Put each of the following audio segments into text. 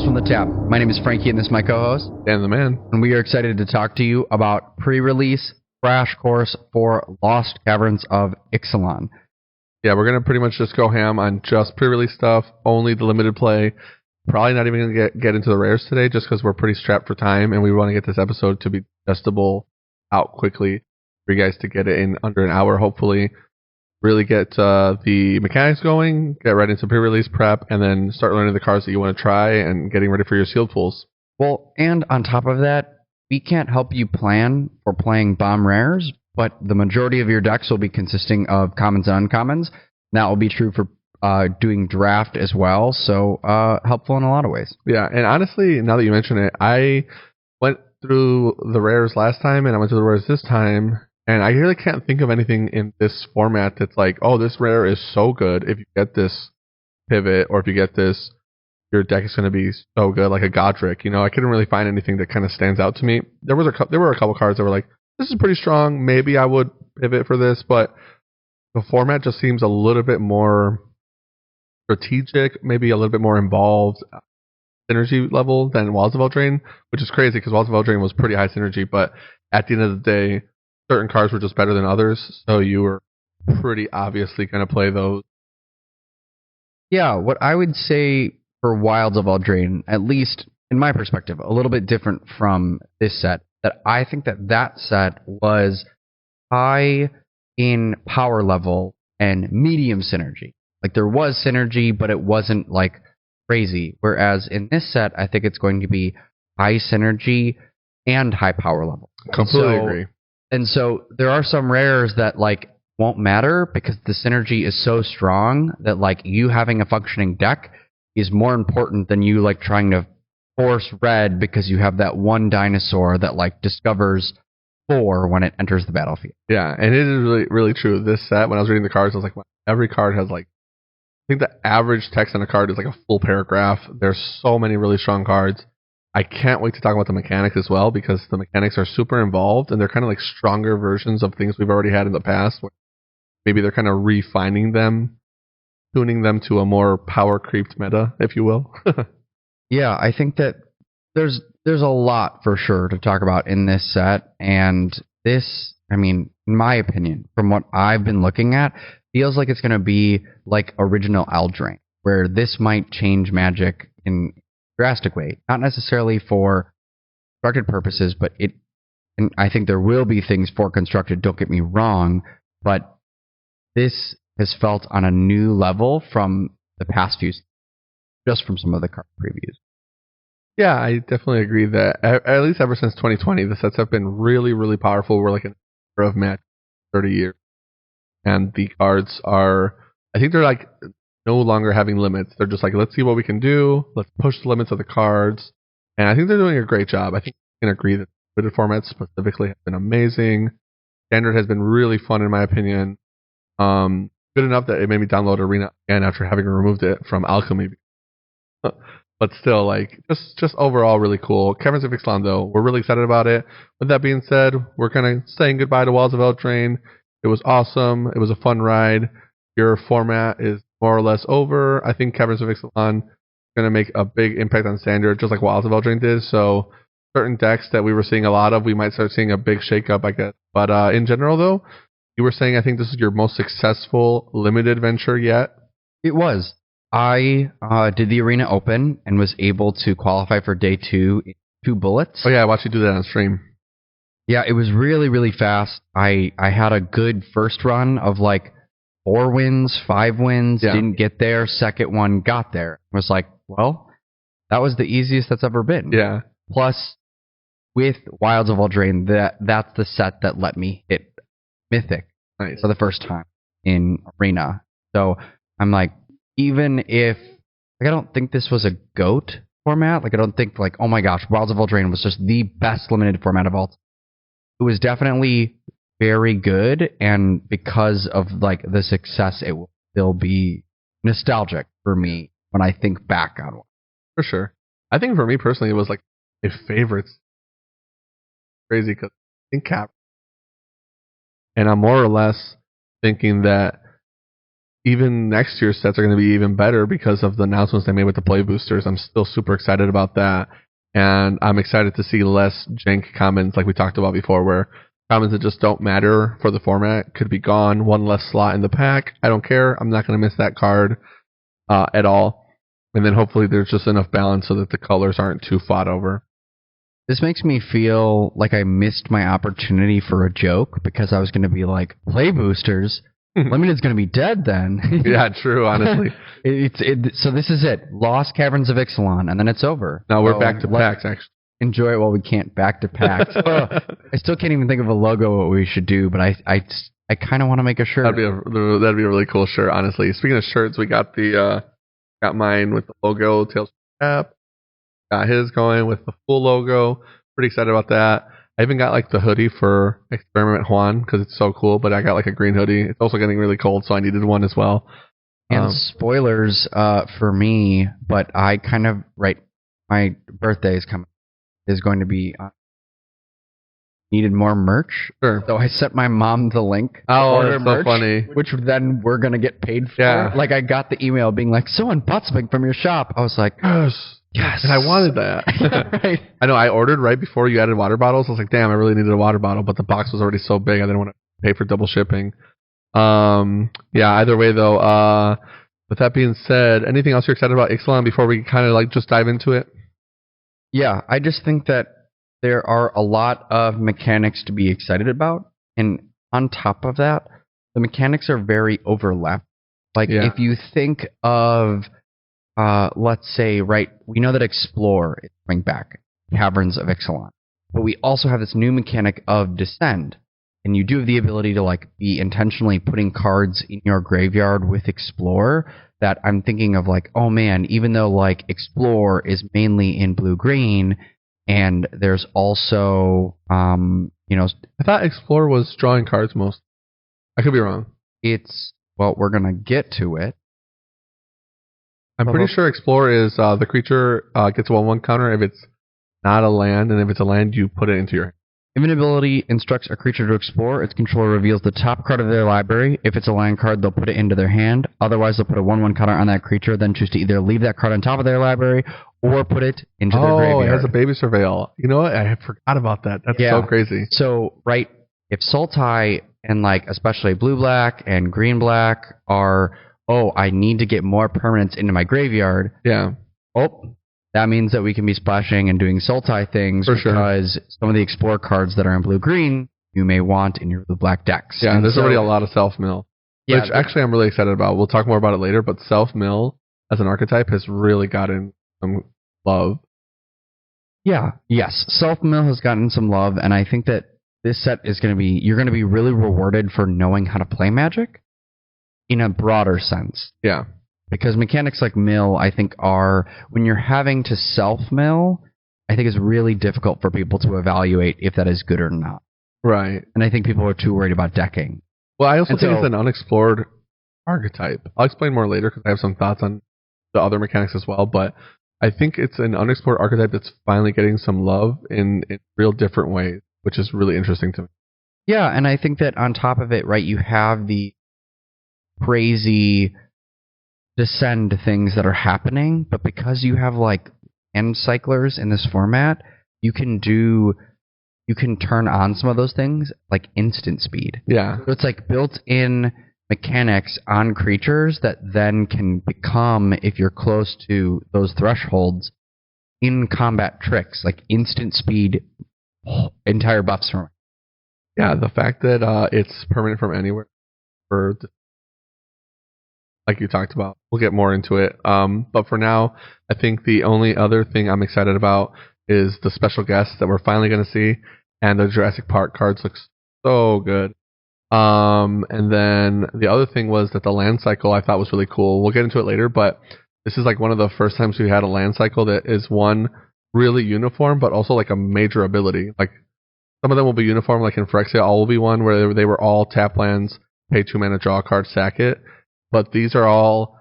Tales from the Tap. My name is Frankie, and this is my co-host, Dan the Man. and we are excited to talk to you about pre-release crash course for Lost Caverns of Ixalan. Yeah, we're going to pretty much just go ham on just pre-release stuff, only the limited play. Probably not even going to get into the rares today just because we're pretty strapped for time, and we want to get this episode to be testable out quickly for you guys to get it in under an hour, hopefully. Really get the mechanics going, get right into pre-release prep, and then start learning the cards that you want to try and getting ready for your sealed pools. Well, and on top of that, we can't help you plan for playing bomb rares, but the majority of your decks will be consisting of commons and uncommons. That will be true for doing draft as well, so helpful in a lot of ways. Yeah, and honestly, now that you mention it, I went through the rares last time, and I went through the rares this time, and I really can't think of anything in this format that's like, oh, this rare is so good. If you get this pivot, or if you get this, your deck is going to be so good, like a Godric. You know, I couldn't really find anything that kind of stands out to me. There were a couple cards that were like, this is pretty strong. Maybe I would pivot for this, but the format just seems a little bit more strategic, maybe a little bit more involved synergy level than Walls of Eldraine, which is crazy because Walls of Eldraine was pretty high synergy, but at the end of the day, certain cards were just better than others, so you were pretty obviously going to play those. Yeah, what I would say for Wilds of Eldraine, at least in my perspective, a little bit different from this set, that I think that set was high in power level and medium synergy. Like, there was synergy, but it wasn't like crazy. Whereas in this set, I think it's going to be high synergy and high power level. Completely agree. And so there are some rares that like won't matter because the synergy is so strong that like you having a functioning deck is more important than you like trying to force red because you have that one dinosaur that like discovers 4 when it enters the battlefield. Yeah, and it is really, really true. This set, when I was reading the cards, I was like, wow, every card has like, I think the average text on a card is like a full paragraph. There's so many really strong cards. I can't wait to talk about the mechanics as well because the mechanics are super involved and they're kind of like stronger versions of things we've already had in the past. Maybe they're kind of refining them, tuning them to a more power creeped meta, if you will. Yeah, I think that there's a lot for sure to talk about in this set, and this, I mean, in my opinion, from what I've been looking at, feels like it's going to be like original Eldraine, where this might change Magic in a drastic way. Not necessarily for constructed purposes, but and I think there will be things for constructed, don't get me wrong, but this has felt on a new level from the past few, just from some of the card previews. Yeah, I definitely agree that at least ever since 2020, the sets have been really, really powerful. We're like an era of match 30 years. And the cards are, I think they're like no longer having limits. They're just like, let's see what we can do. Let's push the limits of the cards. And I think they're doing a great job. I think you can agree that limited formats specifically have been amazing. Standard has been really fun in my opinion. Good enough that it made me download Arena again after having removed it from Alchemy. But still, like, just overall really cool. Caverns of Ixalan, though, we're really excited about it. With that being said, we're kind of saying goodbye to Walls of Eldraine. It was awesome. It was a fun ride. Your format is more or less over. I think Caverns of Ixalan is going to make a big impact on Standard, just like Walls of Eldraine did. So certain decks that we were seeing a lot of, we might start seeing a big shakeup, I guess. But in general, though, you were saying I think this is your most successful limited venture yet. It was. I did the Arena Open and was able to qualify for day 2 in 2 bullets. Oh yeah, I watched you do that on stream. Yeah, it was really, really fast. I had a good first run of like 4 wins, 5 wins, didn't get there. Second one got there. I was like, well, that was the easiest that's ever been. Yeah. Plus, with Wilds of Eldraine, that's the set that let me hit Mythic for the first time in Arena. So I'm like, even if, like, I don't think this was a GOAT format, like, I don't think, like, oh my gosh, Wilds of Eldraine was just the best limited format of all time. It was definitely very good, and because of, like, the success, it will still be nostalgic for me when I think back on it. For sure. I think for me personally, it was, like, my favorites. Crazy, because I think Cap. And I'm more or less thinking that even next year's sets are going to be even better because of the announcements they made with the play boosters. I'm still super excited about that. And I'm excited to see less jank commons like we talked about before, where commons that just don't matter for the format could be gone. One less slot in the pack. I don't care. I'm not going to miss that card at all. And then hopefully there's just enough balance so that the colors aren't too fought over. This makes me feel like I missed my opportunity for a joke because I was going to be like, play boosters? Limited's going to be dead then. Yeah, true, honestly. So this is it. Lost Caverns of Ixalan, and then it's over. No, we're back to packs, actually. Enjoy it while we can't back to packs. I still can't even think of a logo what we should do, but I kind of want to make a shirt. That'd be a really cool shirt, honestly. Speaking of shirts, we got got mine with the logo, Tails cap. Got his going with the full logo. Pretty excited about that. I even got like the hoodie for Experiment Juan because it's so cool, but I got like a green hoodie. It's also getting really cold, so I needed one as well. And spoilers for me, but I kind of, my birthday is going to be needed more merch. Sure. So I sent my mom the link. Oh, that's merch, so funny. Which then we're going to get paid for. Yeah. Like I got the email being like, someone bought something from your shop. I was like, yes. And I wanted that. Right. I know. I ordered right before you added water bottles. I was like, damn, I really needed a water bottle, but the box was already so big I didn't want to pay for double shipping. Yeah, either way though, with that being said, anything else you're excited about Ixalan before we kind of like just dive into it? Yeah, I just think that there are a lot of mechanics to be excited about. And on top of that, the mechanics are very overlapped. Like if you think of, let's say, we know that Explore is coming back, Caverns of Ixalan. But we also have this new mechanic of Descend. And you do have the ability to be intentionally putting cards in your graveyard with Explore that I'm thinking of oh man, even though Explore is mainly in blue-green, and there's also, I thought Explore was drawing cards most. I could be wrong. We're going to get to it. I'm pretty sure Explore is the creature gets a 1/1 counter if it's not a land, and if it's a land, you put it into your hand. If an ability instructs a creature to explore, its controller reveals the top card of their library. If it's a land card, they'll put it into their hand. Otherwise, they'll put a 1/1 counter on that creature, then choose to either leave that card on top of their library or put it into their graveyard. Oh, it has a baby surveil. You know what? I forgot about that. That's so crazy. So, if Sultai and especially blue-black and green-black are, I need to get more permanents into my graveyard. Yeah. That means that we can be splashing and doing Sultai things because some of the Explore cards that are in blue-green you may want in your blue-black decks. Yeah, and there's already a lot of self-mill, which actually I'm really excited about. We'll talk more about it later, but self-mill as an archetype has really gotten some love. Yeah, yes. Self-mill has gotten some love, and I think that this set is going to be, you're going to be really rewarded for knowing how to play Magic in a broader sense. Yeah. Because mechanics like mill, I think, are, when you're having to self-mill, I think it's really difficult for people to evaluate if that is good or not. Right. And I think people are too worried about decking. Well, I also think it's an unexplored archetype. I'll explain more later because I have some thoughts on the other mechanics as well, but I think it's an unexplored archetype that's finally getting some love in real different ways, which is really interesting to me. Yeah, and I think that on top of it, you have the crazy Descend things that are happening, but because you have end cyclers in this format, you can turn on some of those things like instant speed. Yeah. So it's built-in mechanics on creatures that then can become, if you're close to those thresholds, in combat tricks, like instant speed, entire buffs from it. Yeah, the fact that it's permanent from anywhere for like you talked about. We'll get more into it. But for now, I think the only other thing I'm excited about is the special guests that we're finally going to see, and the Jurassic Park cards look so good. And then the other thing was that the land cycle I thought was really cool. We'll get into it later, but this is one of the first times we had a land cycle that is one really uniform, but also a major ability. Some of them will be uniform, in Phyrexia, all will be one where they were all tap lands, pay 2 mana, draw a card, sack it. But these are all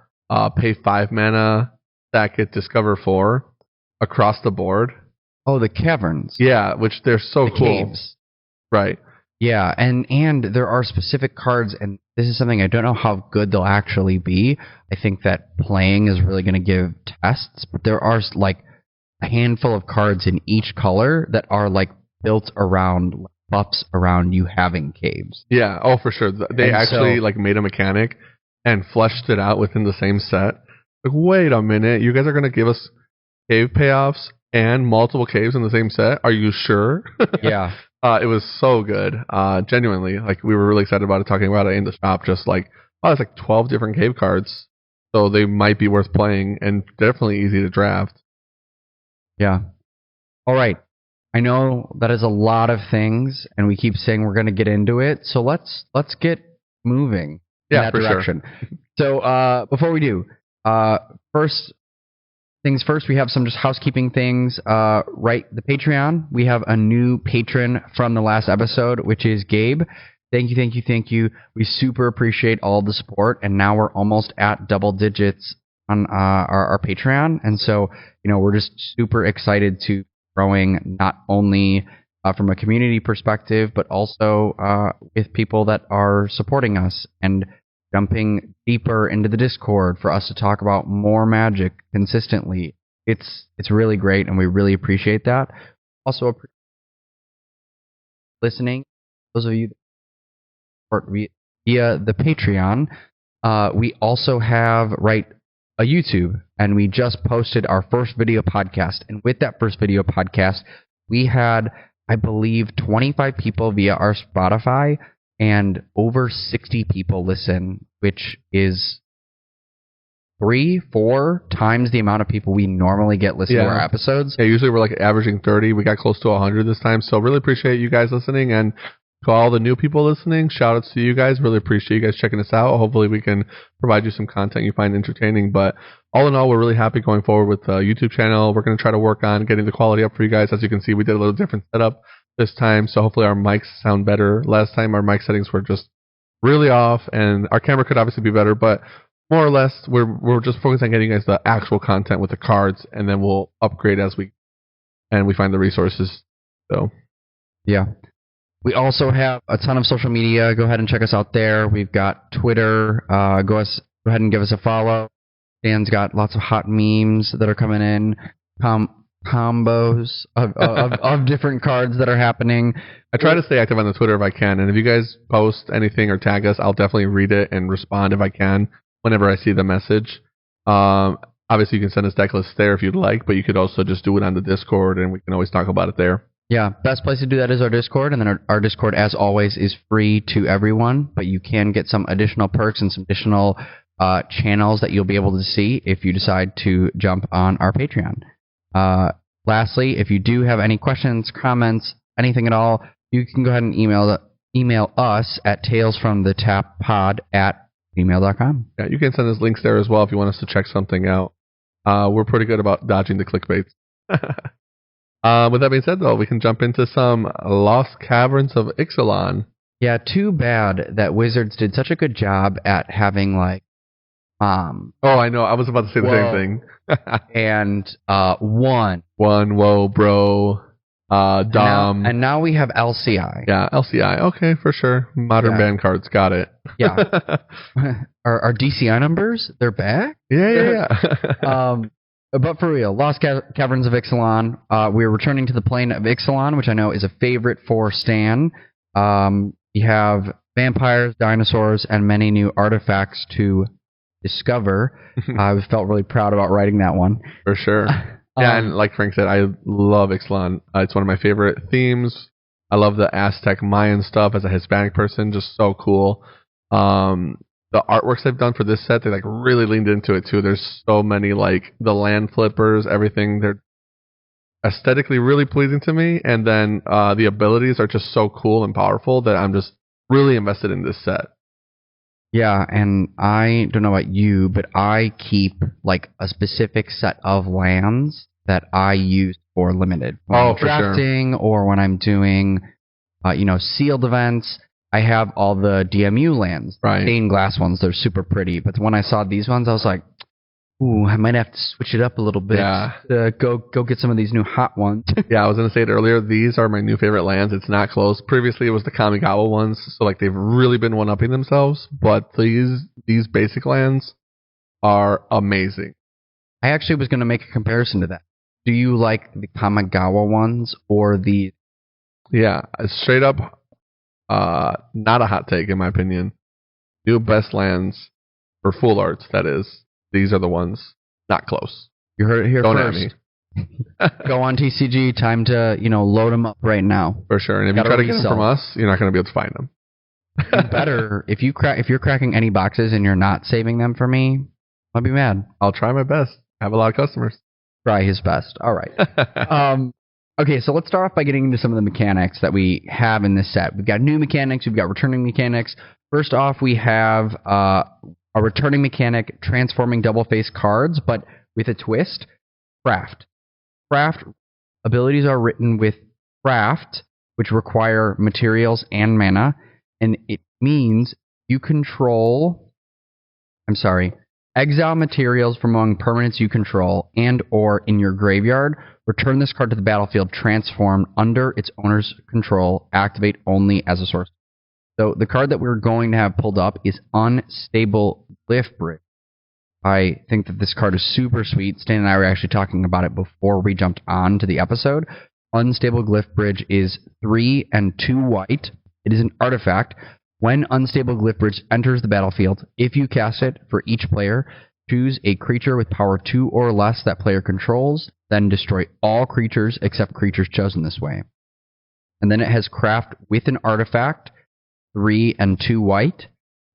pay 5 mana, sack it, discover 4 across the board. Oh, the caverns. Yeah, which they're so cool. Caves. Right. Yeah, and there are specific cards, and this is something I don't know how good they'll actually be. I think that playing is really going to give tests, but there are like a handful of cards in each color that are like built around buffs around you having caves. Yeah, oh for sure. They actually like made a mechanic and fleshed it out within the same set. Like, wait a minute, you guys are going to give us cave payoffs and multiple caves in the same set? Are you sure? Yeah. It was so good. Genuinely, like we were really excited about it, talking about it in the shop. Just like, oh, it's like 12 different cave cards, so they might be worth playing and definitely easy to draft. Yeah. All right. I know that is a lot of things, and we keep saying we're going to get into it. So let's get moving in that direction. Sure. So before we do, first things first, we have some just housekeeping things. Right, the Patreon. We have a new patron from the last episode, which is Gabe. Thank you. We super appreciate all the support, and now we're almost at double digits on our Patreon, and so we're just super excited to growing not only from a community perspective, but also with people that are supporting us and jumping deeper into the Discord for us to talk about more Magic consistently. It's really great, and we really appreciate that. Also, listening, those of you that support via the Patreon, we also have a YouTube, and we just posted our first video podcast. And with that first video podcast, we had, I believe, 25 people via our Spotify and over 60 people listen, which is 3-4 times the amount of people we normally get listening to our episodes. Yeah, usually we're like averaging 30. We got close to 100 this time. So really appreciate you guys listening, and to all the new people listening, shout outs to you guys. Really appreciate you guys checking us out. Hopefully we can provide you some content you find entertaining. But all in all, we're really happy going forward with the YouTube channel. We're going to try to work on getting the quality up for you guys. As you can see, we did a little different setup this time, so hopefully our mics sound better. Last time our mic settings were just really off, and our camera could obviously be better, but more or less we're just focused on getting you guys the actual content with the cards, and then we'll upgrade as we find the resources. So yeah. We also have a ton of social media. Go ahead and check us out there. We've got Twitter. Go ahead and give us a follow. Dan's got lots of hot memes that are coming in, combos of different cards that are happening. I try to stay active on the Twitter if I can, and if you guys post anything or tag us, I'll definitely read it and respond if I can whenever I see the message. Obviously, you can send us deck lists there if you'd like, but you could also just do it on the Discord, and we can always talk about it there. Yeah, best place to do that is our Discord, and then our Discord, as always, is free to everyone, but you can get some additional perks and some additional channels that you'll be able to see if you decide to jump on our Patreon. Lastly, if you do have any questions, comments, anything at all, you can go ahead and email us at talesfromthetappod@gmail.com. Yeah, you can send us links there as well if you want us to check something out. We're pretty good about dodging the clickbaits. With that being said, though, we can jump into some Lost Caverns of Ixalan. Yeah, too bad that Wizards did such a good job at having, like, Oh, I know. I was about to say the same thing. And one. Whoa, bro. Dom. And now we have LCI. Yeah, LCI. Okay, for sure. Modern band cards. Got it. Yeah. Our DCI numbers, they're back? Yeah. But for real, Lost Caverns of Ixalan. We're returning to the plane of Ixalan, which I know is a favorite for Stan. You have vampires, dinosaurs, and many new artifacts to discover. I felt really proud about writing that one. For sure. Yeah, and like Frank said, I love Ixalan. It's one of my favorite themes. I love the Aztec Mayan stuff as a Hispanic person. Just so cool. The artworks they've done for this set, they like really leaned into it too. There's so many, like the land flippers, everything. They're aesthetically really pleasing to me, and then the abilities are just so cool and powerful that I'm just really invested in this set. Yeah, and I don't know about you, but I keep like a specific set of lands that I use for limited. When I'm drafting, or when I'm doing, sealed events. I have all the DMU lands, stained glass ones. They're super pretty. But when I saw these ones, I was like, Ooh, I might have to switch it up a little bit. Yeah. Go get some of these new hot ones. Yeah, I was going to say it earlier. These are my new favorite lands. It's not close. Previously, it was the Kamigawa ones, so like they've really been one-upping themselves. But these basic lands are amazing. I actually was going to make a comparison to that. Do you like the Kamigawa ones or the... Yeah, straight up, not a hot take in my opinion. New best lands for full arts, that is. These are the ones not close. You heard it here Don't first. At me. Go on TCG. Time to load them up right now. For sure. And if you try to get them from us, you're not going to be able to find them. You better if you're cracking any boxes and you're not saving them for me, I'll be mad. I'll try my best. I have a lot of customers. Try his best. All right. Okay, so let's start off by getting into some of the mechanics that we have in this set. We've got new mechanics. We've got returning mechanics. First off, we have a returning mechanic, transforming double-face cards, but with a twist, craft. Craft abilities are written with craft, which require materials and mana, and it means you control... exile materials from among permanents you control and or in your graveyard. Return this card to the battlefield transformed under its owner's control. Activate only as a source. So the card that we're going to have pulled up is Unstable Glyph Bridge. I think that this card is super sweet. Stan and I were actually talking about it before we jumped on to the episode. Unstable Glyph Bridge is 3 and 2 white. It is an artifact. When Unstable Glyph Bridge enters the battlefield, if you cast it for each player, choose a creature with power 2 or less that player controls, then destroy all creatures except creatures chosen this way. And then it has craft with an artifact, 3 and 2 white,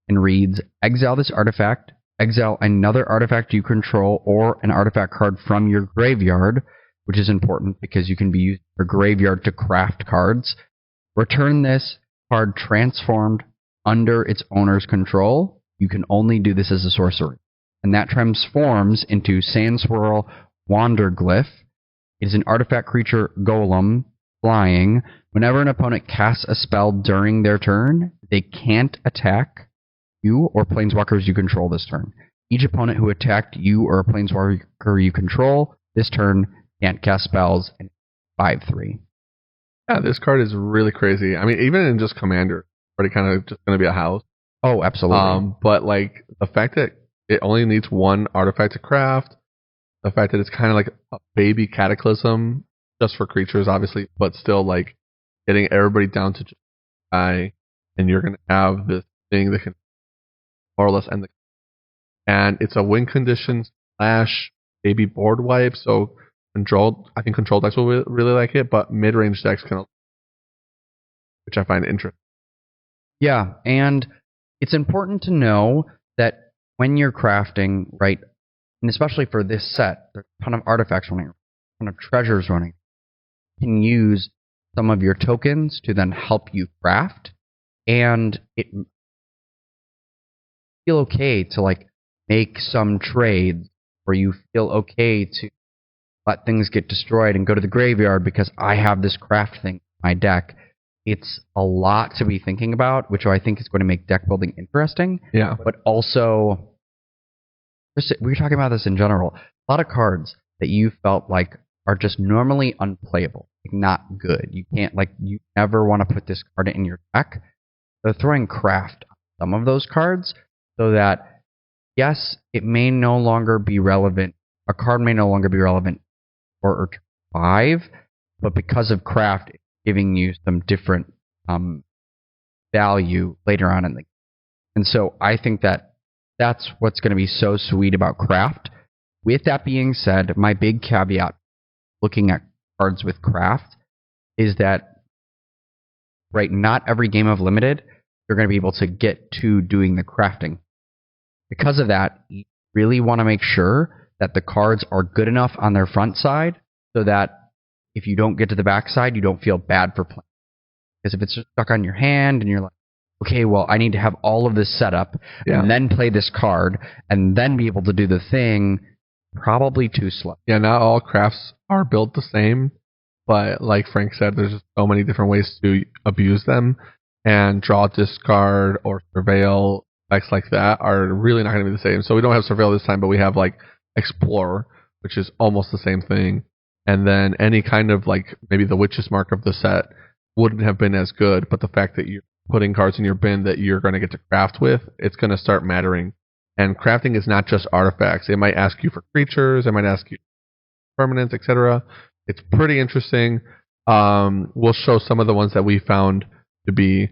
and reads, exile this artifact, exile another artifact you control or an artifact card from your graveyard, which is important because you can be using your graveyard to craft cards. Return this card transformed under its owner's control. You can only do this as a sorcery. And that transforms into Sandswirl Wanderglyph. It is an artifact creature golem, flying. Whenever an opponent casts a spell during their turn, they can't attack you or planeswalkers you control this turn. Each opponent who attacked you or a planeswalker you control this turn can't cast spells, and 5/3. Yeah, this card is really crazy. I mean, even in just Commander, already kind of just going to be a house. Oh, absolutely. But like the fact that it only needs one artifact to craft, the fact that it's kind of like a baby Cataclysm, just for creatures, obviously, but still like getting everybody down to just die, and you're going to have this thing that can more or less end the. And it's a win condition / baby board wipe, so I think control decks will really like it, but mid-range decks can, which I find interesting. Yeah, and it's important to know that when you're crafting, right, and especially for this set, there's a ton of artifacts running, a ton of treasures running. You can use some of your tokens to then help you craft, and it feel okay to like make some trades where you feel okay to let things get destroyed and go to the graveyard because I have this craft thing in my deck. It's a lot to be thinking about, which I think is going to make deck building interesting. Yeah. But also, we were talking about this in general. A lot of cards that you felt like are just normally unplayable, like not good. You can't, like, you never want to put this card in your deck. They're throwing craft on some of those cards so that, yes, it may no longer be relevant. A card may no longer be relevant or 5, but because of craft, it's giving you some different value later on in the game. And so I think that that's what's going to be so sweet about craft. With that being said, my big caveat looking at cards with craft is that, right, not every game of Limited you're going to be able to get to doing the crafting. Because of that, you really want to make sure that the cards are good enough on their front side so that if you don't get to the back side, you don't feel bad for playing. Because if it's just stuck on your hand and you're like, okay, well, I need to have all of this set up and then play this card and then be able to do the thing, probably too slow. Yeah, not all crafts are built the same, but like Frank said, there's just so many different ways to abuse them, and draw, discard, or surveil effects like that are really not going to be the same. So we don't have surveil this time, but we have like Explorer, which is almost the same thing. And then any kind of like maybe the Witch's Mark of the set wouldn't have been as good, but the fact that you're putting cards in your bin that you're going to get to craft with, it's going to start mattering. And crafting is not just artifacts. It might ask you for creatures, it might ask you for permanents, etc. It's pretty interesting. We'll show some of the ones that we found to be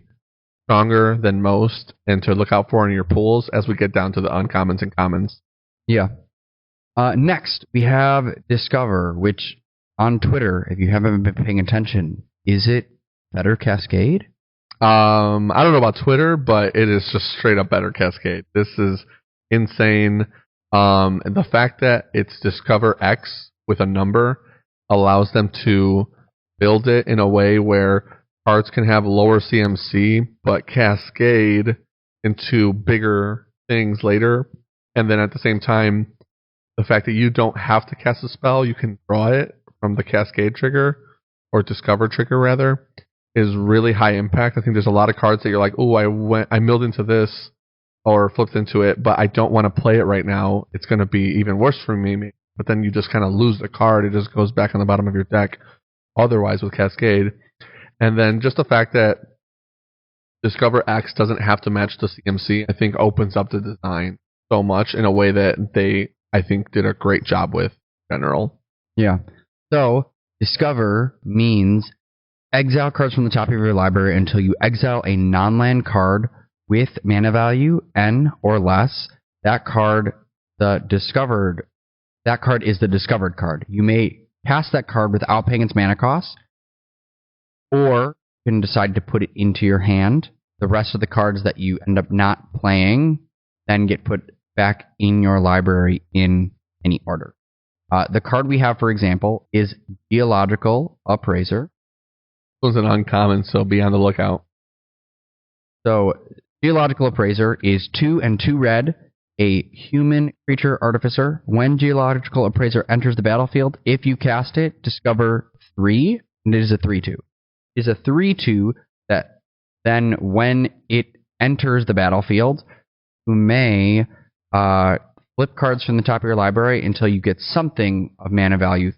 stronger than most and to look out for in your pools as we get down to the uncommons and commons. Yeah. Next, we have Discover, which on Twitter, if you haven't been paying attention, is it better Cascade? I don't know about Twitter, but it is just straight up better Cascade. This is insane. And the fact that it's Discover X with a number allows them to build it in a way where cards can have lower CMC, but cascade into bigger things later. And then at the same time, the fact that you don't have to cast a spell, you can draw it from the Cascade trigger, or Discover trigger rather, is really high impact. I think there's a lot of cards that you're like, oh, I milled into this or flipped into it, but I don't want to play it right now. It's going to be even worse for me. But then you just kind of lose the card. It just goes back on the bottom of your deck otherwise with Cascade. And then just the fact that Discover X doesn't have to match the CMC, I think opens up the design so much in a way that they, I think, did a great job with in general. Yeah. So, Discover means exile cards from the top of your library until you exile a non-land card with mana value N or less. That card is the discovered card. You may cast that card without paying its mana cost, or you can decide to put it into your hand. The rest of the cards that you end up not playing then get put back in your library in any order. The card we have, for example, is Geological Appraiser. It was an uncommon, so be on the lookout. So, Geological Appraiser is 2 and 2 red, a human creature artificer. When Geological Appraiser enters the battlefield, if you cast it, discover 3, and it is a 3/2. It is a 3/2 that then, when it enters the battlefield, you may flip cards from the top of your library until you get something of mana value.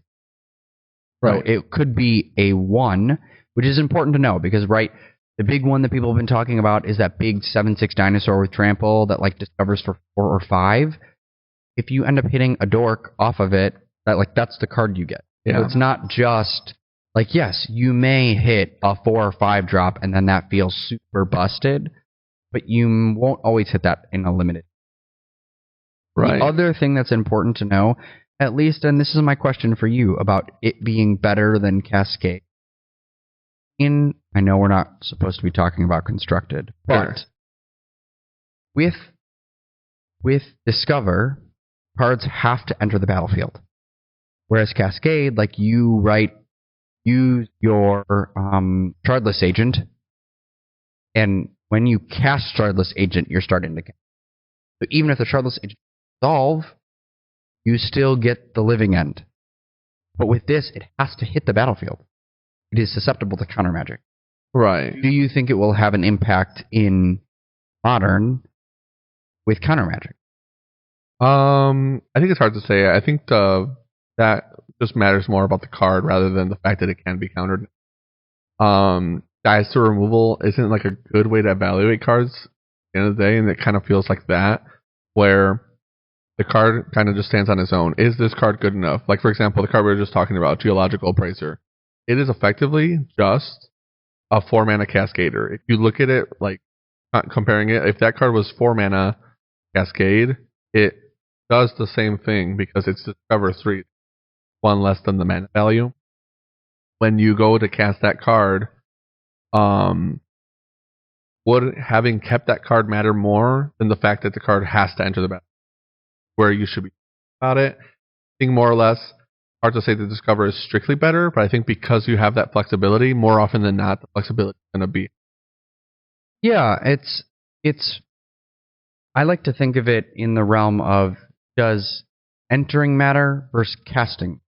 Right. So it could be a 1, which is important to know because, right, the big one that people have been talking about is that big 7/6 dinosaur with trample that like discovers for 4 or 5. If you end up hitting a dork off of it, that's the card you get. Yeah. So it's not just like, yes, you may hit a 4 or 5 drop and then that feels super busted, but you won't always hit that in a limited. Right. The other thing that's important to know, at least, and this is my question for you about it being better than Cascade. I know we're not supposed to be talking about constructed, but with Discover, cards have to enter the battlefield. Whereas Cascade, like you use your Shardless Agent, and when you cast Shardless Agent, you're starting to cast. So even if the Shardless Agent solve, you still get the living end. But with this, it has to hit the battlefield. It is susceptible to counter magic. Right. Do you think it will have an impact in Modern with counter magic? I think it's hard to say. I think that just matters more about the card rather than the fact that it can be countered. Dice to removal isn't like a good way to evaluate cards at the end of the day, and it kind of feels like that, where the card kind of just stands on its own. Is this card good enough? Like, for example, the card we were just talking about, Geological Appraiser. It is effectively just a 4-mana Cascader. If you look at it, like, comparing it, if that card was 4-mana Cascade, it does the same thing because it's Discover 3, 1 less than the mana value. When you go to cast that card, would having kept that card matter more than the fact that the card has to enter the battle? Where you should be about it. I think more or less, hard to say that Discover is strictly better, but I think because you have that flexibility, more often than not, the flexibility is going to be. Yeah, it's. I like to think of it in the realm of, does entering matter versus casting?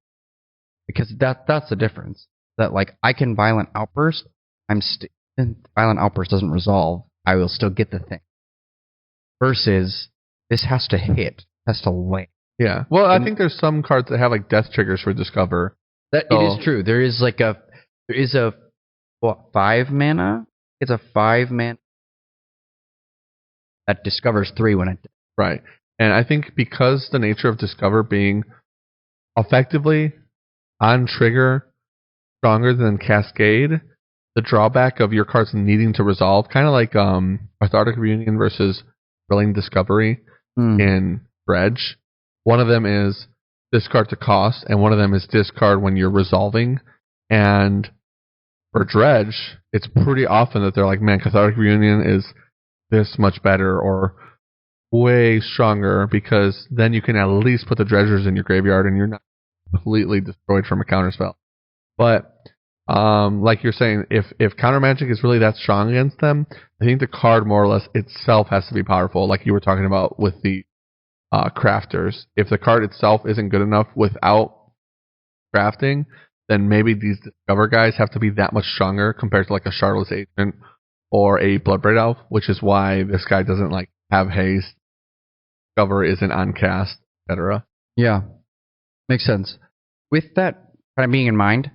Because that's the difference. That, like, I can Violent Outburst, Violent Outburst doesn't resolve, I will still get the thing. Versus, this has to hit, has to land. Yeah. Well, I think there's some cards that have like death triggers for Discover. That it is true. There is a 5 mana. It's a 5 mana that discovers 3 when it. Right. And I think because the nature of Discover being effectively on trigger stronger than Cascade, the drawback of your cards needing to resolve, kind of like Cathartic Reunion versus Thrilling Discovery in Dredge. One of them is discard to cost, and one of them is discard when you're resolving. And for Dredge, it's pretty often that they're like, man, Cathartic Reunion is this much better or way stronger, because then you can at least put the Dredgers in your graveyard and you're not completely destroyed from a counterspell. But like you're saying, if counter magic is really that strong against them, I think the card more or less itself has to be powerful, like you were talking about with the crafters. If the card itself isn't good enough without crafting, then maybe these Discover guys have to be that much stronger compared to like a Shardless Agent or a Bloodbraid Elf, which is why this guy doesn't like have haste, Discover isn't on cast, etc. Yeah, makes sense. With that kind of being in mind,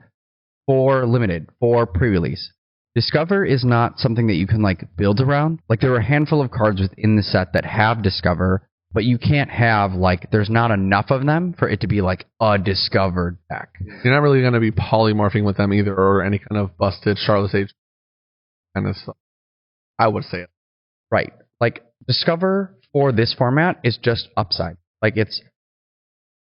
for limited, for pre-release, Discover is not something that you can like build around. Like there are a handful of cards within the set that have Discover, but you can't have like there's not enough of them for it to be like a Discovered deck. You're not really going to be polymorphing with them either, or any kind of busted Shardless Agent kind of stuff. I would say it. Right. Like Discover for this format is just upside. Like it's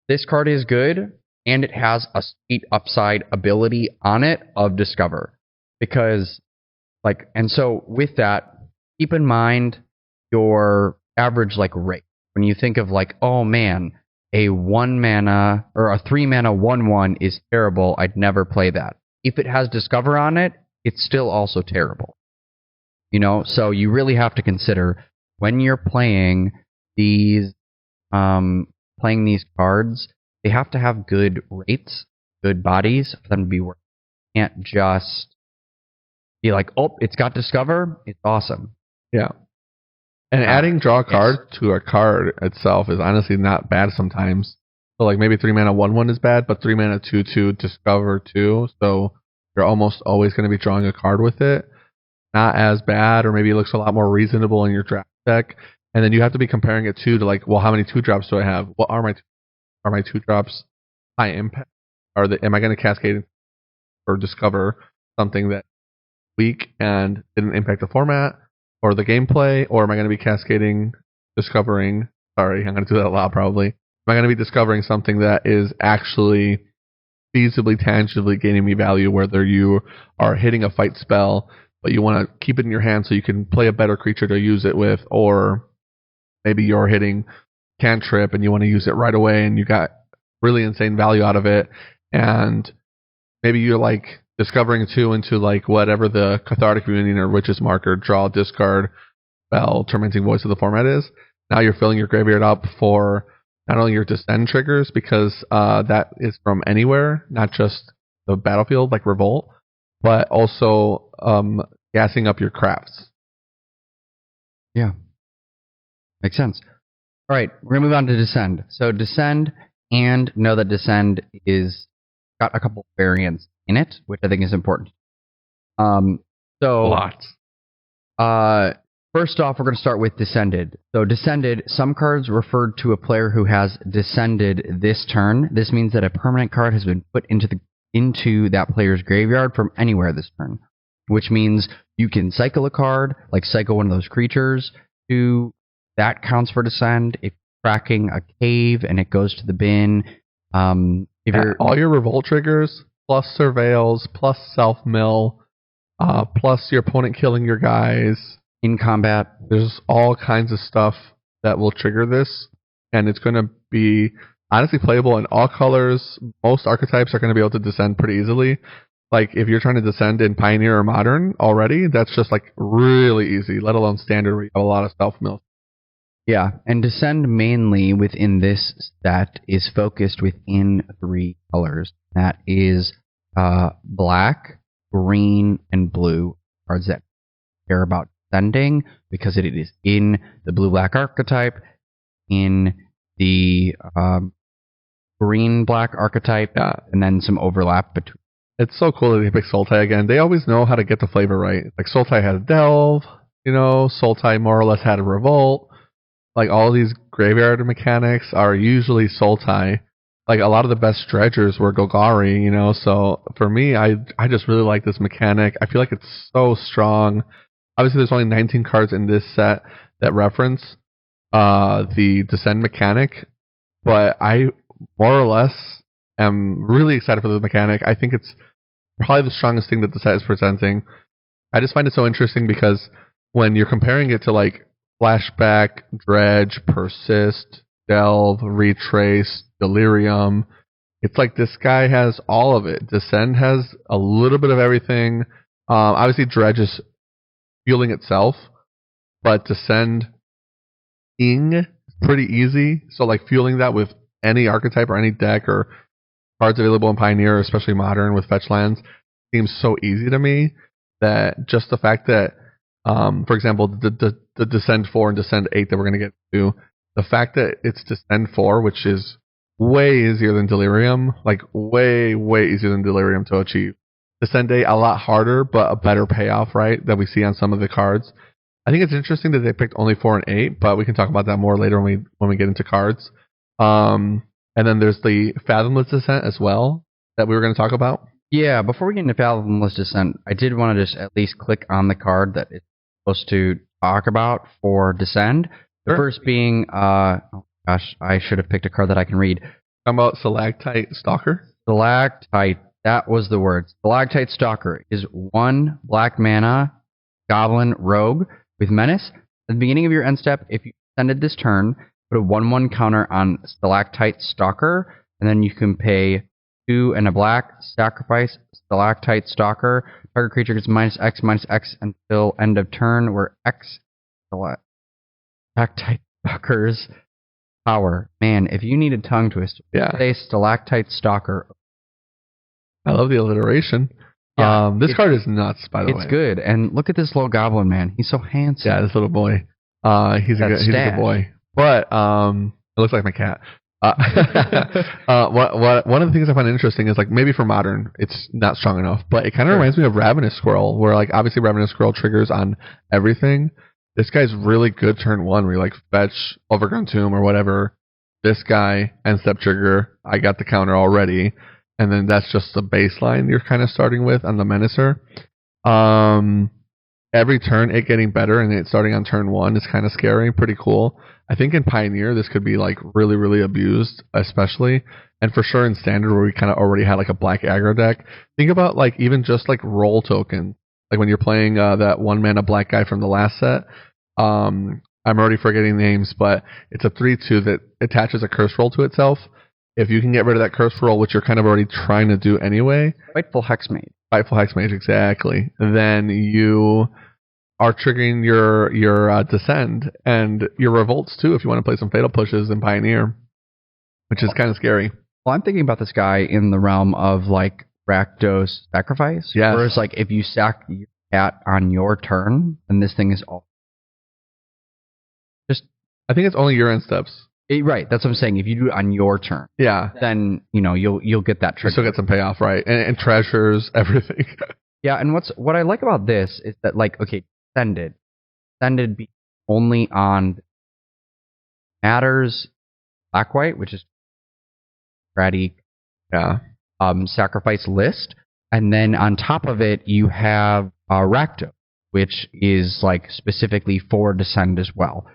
this card is good and it has a sweet upside ability on it of Discover. Because like, and so with that, keep in mind your average like rate. When you think of like, oh man, a 1 mana or a 3 mana 1/1 is terrible, I'd never play that. If it has Discover on it, it's still also terrible. You know, so you really have to consider when you're playing these cards, they have to have good rates, good bodies for them to be worth. You can't just be like, oh, it's got Discover, it's awesome. Yeah. And adding draw a card to a card itself is honestly not bad sometimes. So like maybe 3 mana 1/1 is bad, but 3 mana 2/2 Discover 2, so you're almost always going to be drawing a card with it. Not as bad, or maybe it looks a lot more reasonable in your draft deck. And then you have to be comparing it to like, well, how many 2-drops do I have? What are my 2-drops high impact? Am I going to cascade or Discover something that weak and didn't impact the format or the gameplay, or am I going to be discovering, sorry, I'm going to do that loud probably. Am I going to be discovering something that is actually feasibly, tangibly gaining me value, whether you are hitting a fight spell, but you want to keep it in your hand so you can play a better creature to use it with, or maybe you're hitting cantrip and you want to use it right away and you got really insane value out of it, and maybe you're like discovering 2 into like whatever the Cathartic Reunion or Witch's Marker, draw, discard, spell, Tormenting Voice of the format is. Now you're filling your graveyard up for not only your Descend triggers, because that is from anywhere, not just the battlefield like Revolt, but also gassing up your crafts. Yeah. Makes sense. All right, we're going to move on to Descend. So Descend, and know that Descend is got a couple variants in it, which I think is important. Lots. First off, we're going to start with Descended. So Descended, some cards referred to a player who has descended this turn. This means that a permanent card has been put into that player's graveyard from anywhere this turn, which means you can cycle a card, like cycle one of those creatures, that counts for Descend. If you're tracking a cave and it goes to the bin, all your Revolt triggers, plus Surveils, plus Self-Mill, plus your opponent killing your guys in combat. There's all kinds of stuff that will trigger this, and it's going to be honestly playable in all colors. Most archetypes are going to be able to descend pretty easily. Like if you're trying to descend in Pioneer or Modern already, that's just like really easy, let alone Standard where you have a lot of Self-Mill. Yeah, and Descend mainly within this set is focused within 3 colors. That is black, green, and blue cards that care about descending because it is in the blue-black archetype, in the green black archetype, and then some overlap between. It's so cool that they pick Sultai again. They always know how to get the flavor right. Like Sultai had a Delve, Sultai more or less had a Revolt. Like all these graveyard mechanics are usually Sultai. Like a lot of the best dredgers were Golgari, so for me, I just really like this mechanic. I feel like it's so strong. Obviously, there's only 19 cards in this set that reference the Descend mechanic, but I more or less am really excited for the mechanic. I think it's probably the strongest thing that the set is presenting. I just find it so interesting because when you're comparing it to like Flashback, Dredge, Persist, Delve, Retrace, Delirium, it's like this guy has all of it. Descend has a little bit of everything. Obviously, Dredge is fueling itself, but Descend is pretty easy. So like fueling that with any archetype or any deck or cards available in Pioneer, especially Modern with fetch lands, seems so easy to me that just the fact that, for example, the Descend 4 and Descend 8 that we're going to get to, the fact that it's Descend 4, which is way easier than Delirium, like way, way easier than Delirium to achieve. Descend 8, a lot harder, but a better payoff, right, that we see on some of the cards. I think it's interesting that they picked only 4 and 8, but we can talk about that more later when we get into cards. And then there's the Fathomless Descent as well that we were going to talk about. Yeah, before we get into Fathomless Descent, I did want to just at least click on the card that it's supposed to talk about for Descend. The first being, I should have picked a card that I can read. Talking about Stalactite Stalker? Stalactite, that was the word. Stalactite Stalker is 1 black mana Goblin Rogue with Menace. At the beginning of your end step, if you extended this turn, put a 1/1 counter on Stalactite Stalker, and then you can pay 2 and a black, sacrifice Stalactite Stalker. Target creature gets -X until end of turn, where X Stalactite Stalker's power. Man, if you need a tongue twister, say Stalactite Stalker. I love the alliteration. Yeah, this card is nuts, by the way. It's good. And look at this little goblin, man. He's so handsome. Yeah, this little boy. He's a good boy. But it looks like my cat. One of the things I find interesting is like maybe for Modern it's not strong enough, but it kind of reminds me of Ravenous Squirrel, where like obviously Ravenous Squirrel triggers on everything. This guy's really good turn 1 where you like fetch Overgrown Tomb or whatever. This guy, end step trigger, I got the counter already. And then that's just the baseline you're kind of starting with on the Menacer. Every turn it getting better and it starting on turn 1 is kind of scary, pretty cool. I think in Pioneer this could be like really, really abused, especially. And for sure in Standard where we kind of already had like a black aggro deck. Think about like even just like roll token. Like when you're playing that 1 mana black guy from the last set. I'm already forgetting names, but it's a 3/2 that attaches a curse roll to itself. If you can get rid of that curse roll, which you're kind of already trying to do anyway. Fightful Hexmage, exactly. Then you are triggering your Descend and your Revolts too if you want to play some Fatal Pushes in Pioneer, which is kind of scary. Well, I'm thinking about this guy in the realm of like Rakdos Sacrifice. Yes. Whereas like if you sack your cat on your turn, then this thing is all. I think it's only your end steps. Right, that's what I'm saying. If you do it on your turn, then you'll get that trigger. You still get some payoff, right? And treasures, everything. Yeah, and what I like about this is that like Descended be only on Matters Black White, which is Grady sacrifice list, and then on top of it you have Rakdos, which is like specifically for Descend as well.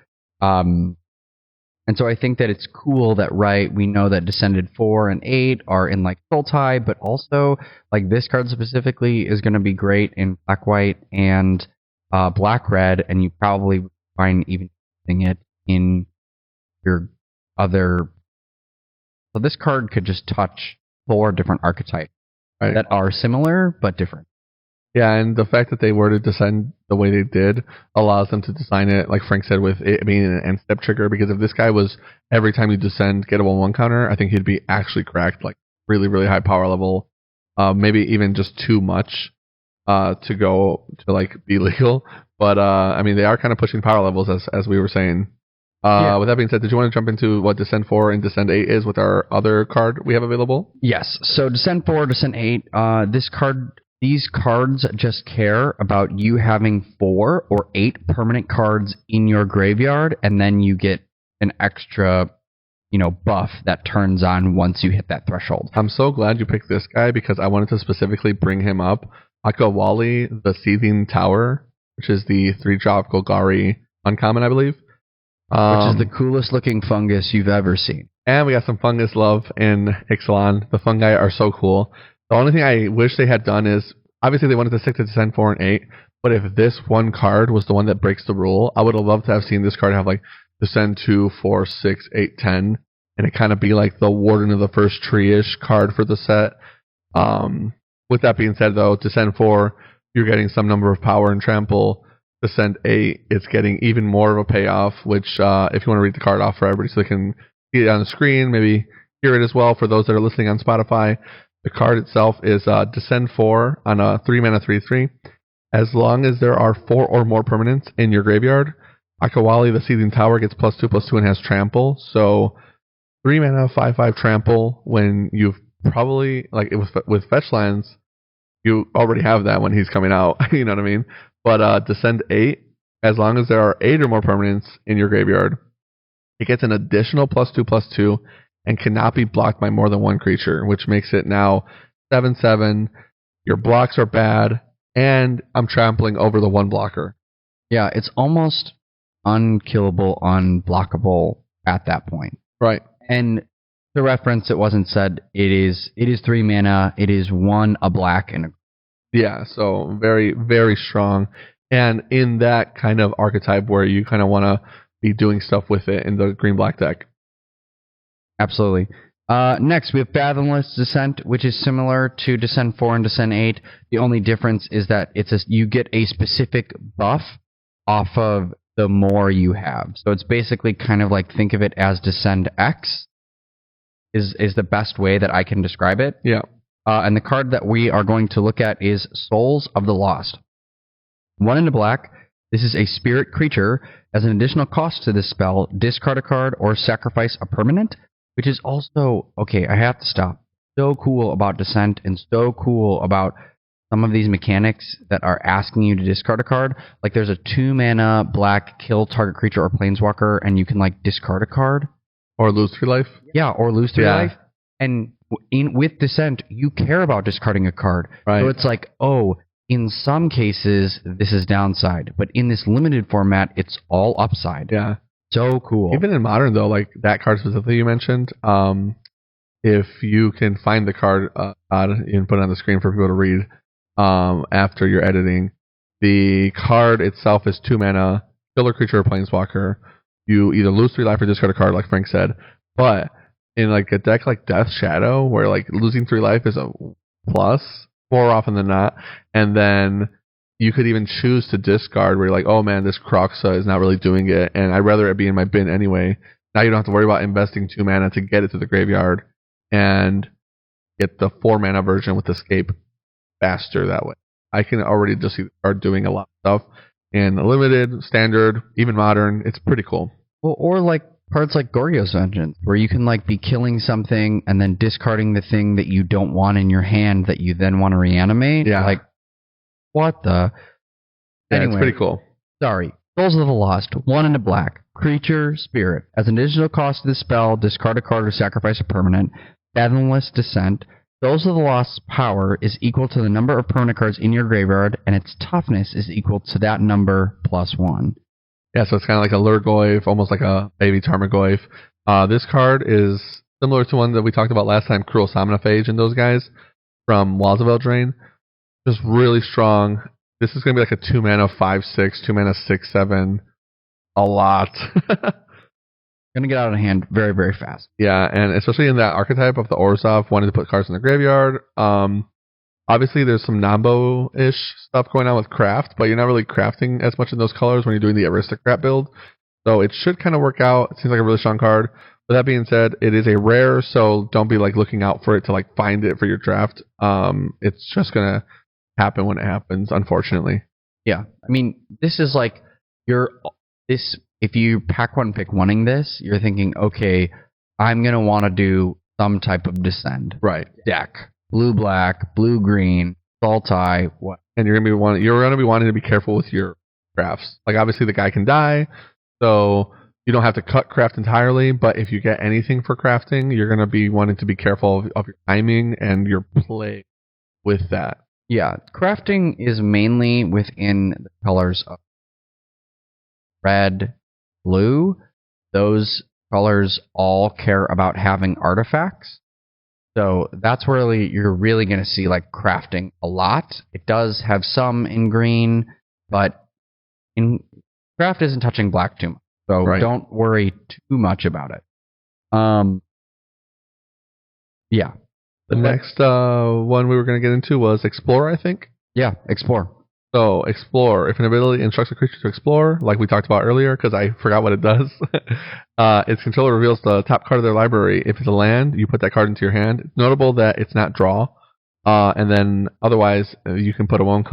And so I think that it's cool that, we know that Descended 4 and 8 are in, like, Sultai, but also, like, this card specifically is going to be great in Black-White and Black-Red, and you probably would find even using it in your other... So this card could just touch 4 different archetypes that are similar, but different. Yeah, and the fact that they were to Descend the way they did allows them to design it, like Frank said, with it being an end step trigger, because if this guy was, every time you Descend, get a 1/1 counter, I think he'd be actually cracked, like, really, really high power level, maybe even just too much to go to, like, be legal. But, I mean, they are kind of pushing power levels, as we were saying. With that being said, did you want to jump into what Descend 4 and Descend 8 is with our other card we have available? Yes. So Descend 4, Descend 8, these cards just care about you having 4 or 8 permanent cards in your graveyard, and then you get an extra, buff that turns on once you hit that threshold. I'm so glad you picked this guy because I wanted to specifically bring him up. Akawali, the Seething Tower, which is the 3-drop Golgari uncommon, I believe. Which is the coolest looking fungus you've ever seen. And we got some fungus love in Ixalan. The fungi are so cool. The only thing I wish they had done is, obviously they wanted to stick to Descend 4 and 8, but if this one card was the one that breaks the rule, I would have loved to have seen this card have like Descend 2, 4, 6, 8, 10, and it kind of be like the Warden of the First Tree-ish card for the set. With that being said, though, Descend 4, you're getting some number of power and trample. Descend 8, it's getting even more of a payoff, which if you want to read the card off for everybody so they can see it on the screen, maybe hear it as well for those that are listening on Spotify. The card itself is Descend 4 on a 3-mana 3/3. As long as there are 4 or more permanents in your graveyard, Akawali, the Seething Tower, gets +2/+2 and has trample. So 3-mana 5/5 trample when you've probably, like with fetch lands, you already have that when he's coming out. You know what I mean? But Descend 8, as long as there are 8 or more permanents in your graveyard, it gets an additional +2/+2 and cannot be blocked by more than one creature, which makes it now 7/7. Your blocks are bad, and I'm trampling over the one blocker. Yeah, it's almost unkillable, unblockable at that point. Right. And to reference, it wasn't said, it is 3 mana, it is 1, a black, and a... Yeah, so very, very strong. And in that kind of archetype where you kind of want to be doing stuff with it in the green-black deck. Absolutely. Next, we have Fathomless Descent, which is similar to Descend 4 and Descend 8. The only difference is that you get a specific buff off of the more you have. So it's basically kind of like, think of it as Descend X is the best way that I can describe it. Yeah. And the card that we are going to look at is Souls of the Lost. 1 in the black. This is a spirit creature. As an additional cost to this spell, discard a card or sacrifice a permanent, which is also, okay, I have to stop. So cool about Descent and so cool about some of these mechanics that are asking you to discard a card. Like there's a 2-mana black kill target creature or planeswalker, and you can like discard a card. Or lose 3 life. Yeah, or lose 3 life. And with Descent, you care about discarding a card. Right. So it's like, oh, in some cases, this is downside. But in this limited format, it's all upside. Yeah. So cool. Even in Modern, though, like that card specifically you mentioned, if you can find the card, you can put it on the screen for people to read after you're editing. The card itself is 2 mana, killer creature or planeswalker. You either lose 3 life or discard a card, like Frank said. But in like a deck like Death Shadow, where like losing 3 life is a plus more often than not, and then you could even choose to discard where you're like, oh man, this Croxa is not really doing it, and I'd rather it be in my bin anyway. Now you don't have to worry about investing 2 mana to get it to the graveyard and get the 4 mana version with Escape faster that way. I can already just see the card doing a lot of stuff in limited, standard, even modern. It's pretty cool. Well, or like cards like Gorgios Vengeance, where you can like be killing something and then discarding the thing that you don't want in your hand that you then want to reanimate. Yeah. Like, what the? Yeah, anyway, it's pretty cool. Sorry. Souls of the Lost, 1 in the black. Creature, spirit. As an additional cost to the spell, discard a card or sacrifice a permanent. Fathomless Descent. Souls of the Lost's power is equal to the number of permanent cards in your graveyard, and its toughness is equal to that number +1. Yeah, so it's kind of like a Lurgoyf, almost like a baby Tarmogoyf. This card is similar to one that we talked about last time, Cruel Somnophage and those guys from Walls of Eldraine. Just really strong. This is going to be like a 2 mana 5/6, 2 mana 6/7. A lot. Going to get out of hand very, very fast. Yeah, and especially in that archetype of the Orzhov, wanting to put cards in the graveyard. Obviously, there's some Nambo-ish stuff going on with craft, but you're not really crafting as much in those colors when you're doing the Aristocrat build. So it should kind of work out. It seems like a really strong card. With that being said, it is a rare, so don't be like looking out for it to like find it for your draft. It's just going to happen when it happens, unfortunately. Yeah. I mean, this is like this if you pack one pick wanting this, you're thinking, okay, I'm gonna want to do some type of descend deck, blue black, blue green, Sultai, what? And you're gonna be wanting to be careful with your crafts. Like obviously the guy can die, so you don't have to cut craft entirely. But if you get anything for crafting, you're gonna be wanting to be careful of your timing and your play with that. Yeah, crafting is mainly within the colors of red, blue. Those colors all care about having artifacts. So that's where you're really going to see like crafting a lot. It does have some in green, but craft isn't touching black too much. So don't worry too much about it. Yeah. The next one we were going to get into was Explore, I think. Yeah, Explore. So, Explore. If an ability instructs a creature to explore, like we talked about earlier, because I forgot what it does, its controller reveals the top card of their library. If it's a land, you put that card into your hand. It's notable that it's not draw. And then, otherwise, you can put a 1/1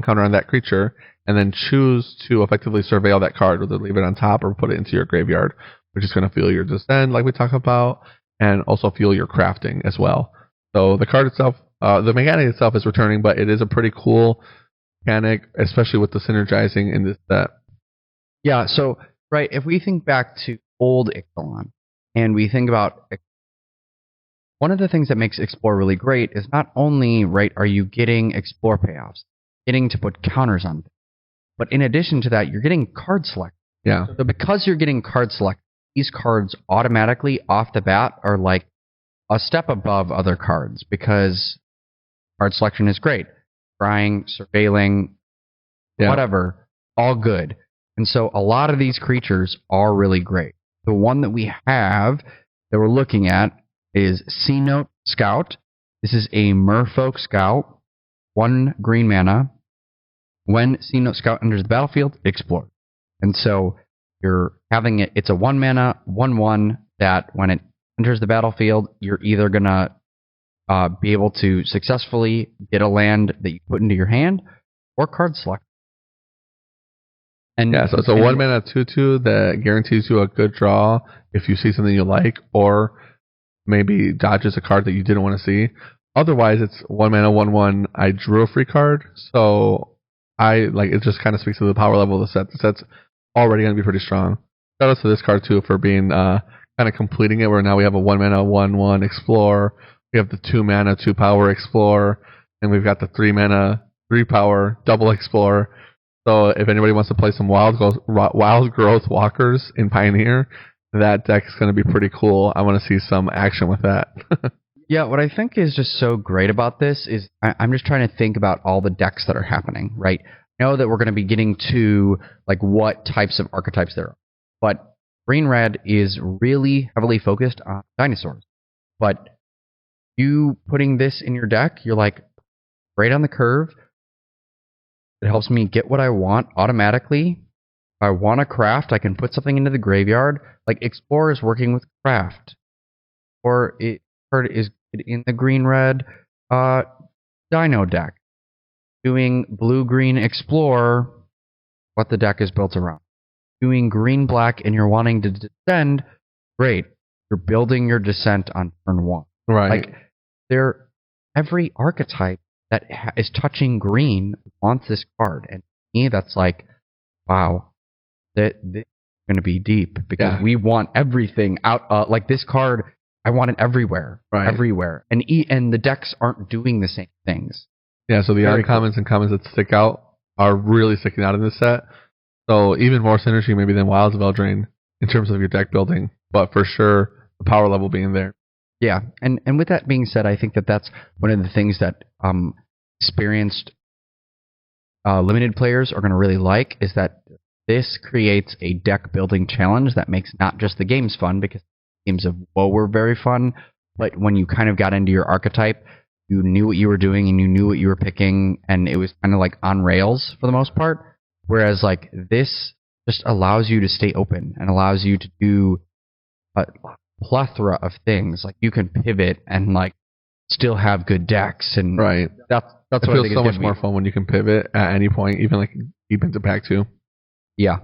counter on that creature, and then choose to effectively surveil that card, whether leave it on top or put it into your graveyard, which is going to fuel your descend, like we talked about, and also fuel your crafting as well. So, the card itself, the mechanic itself is returning, but it is a pretty cool mechanic, especially with the synergizing in this set. Yeah, so, if we think back to old Ixalan, and we think about one of the things that makes Explore really great is not only, are you getting Explore payoffs, getting to put counters on things, but in addition to that, you're getting card select. Yeah. So because you're getting card select, these cards automatically off the bat are like a step above other cards because card selection is great. Scrying, surveilling, whatever, all good. And so a lot of these creatures are really great. The one that we have that we're looking at is Sea Note Scout. This is a Merfolk Scout, 1 green mana. When Sea Note Scout enters the battlefield, it explores. And so you're having it, it's a 1 mana, 1/1 that when it enters the battlefield, you're either going to be able to successfully get a land that you put into your hand or card select. And so it's a 1 mana 2/2 that guarantees you a good draw if you see something you like, or maybe dodges a card that you didn't want to see. Otherwise, it's 1 mana 1/1. I drew a free card, so it just kind of speaks to the power level of the set. The set's already going to be pretty strong. Shout out to this card too for being kind of completing it, where now we have a 1 mana 1/1 Explore. We have the 2 mana 2 power Explore, and we've got the 3 mana 3 power double Explore. So if anybody wants to play some wild growth walkers in Pioneer, that deck is going to be pretty cool. I want to see some action with that. Yeah, what I think is just so great about this is I'm just trying to think about all the decks that are happening, right? I know that we're going to be getting to what types of archetypes there are, but Green-Red is really heavily focused on dinosaurs. But you putting this in your deck, you're right on the curve. It helps me get what I want automatically. If I want to craft, I can put something into the graveyard. Explorer is working with craft. Or it is in the green-red dino deck. Doing blue-green Explore, what the deck is built around. Doing green-black and you're wanting to descend, great. You're building your descent on turn 1. Right. Every archetype that is touching green wants this card. And to me, that's wow, this is going to be deep because we want everything out. This card, I want it everywhere. Everywhere. And the decks aren't doing the same things. Yeah, so the uncommons and commons that stick out are really sticking out in this set. So even more synergy maybe than Wilds of Eldraine in terms of your deck building. But for sure, the power level being there. Yeah, and with that being said, I think that's one of the things that experienced limited players are going to really like is that this creates a deck building challenge that makes not just the games fun, because games of WoW were very fun, but when you kind of got into your archetype, you knew what you were doing and you knew what you were picking, and it was kind of on rails for the most part. Whereas this just allows you to stay open and allows you to do a plethora of things. You can pivot and still have good decks, and that's what I think feels so much more fun when you can pivot at any point, even deep into pack 2. Yeah.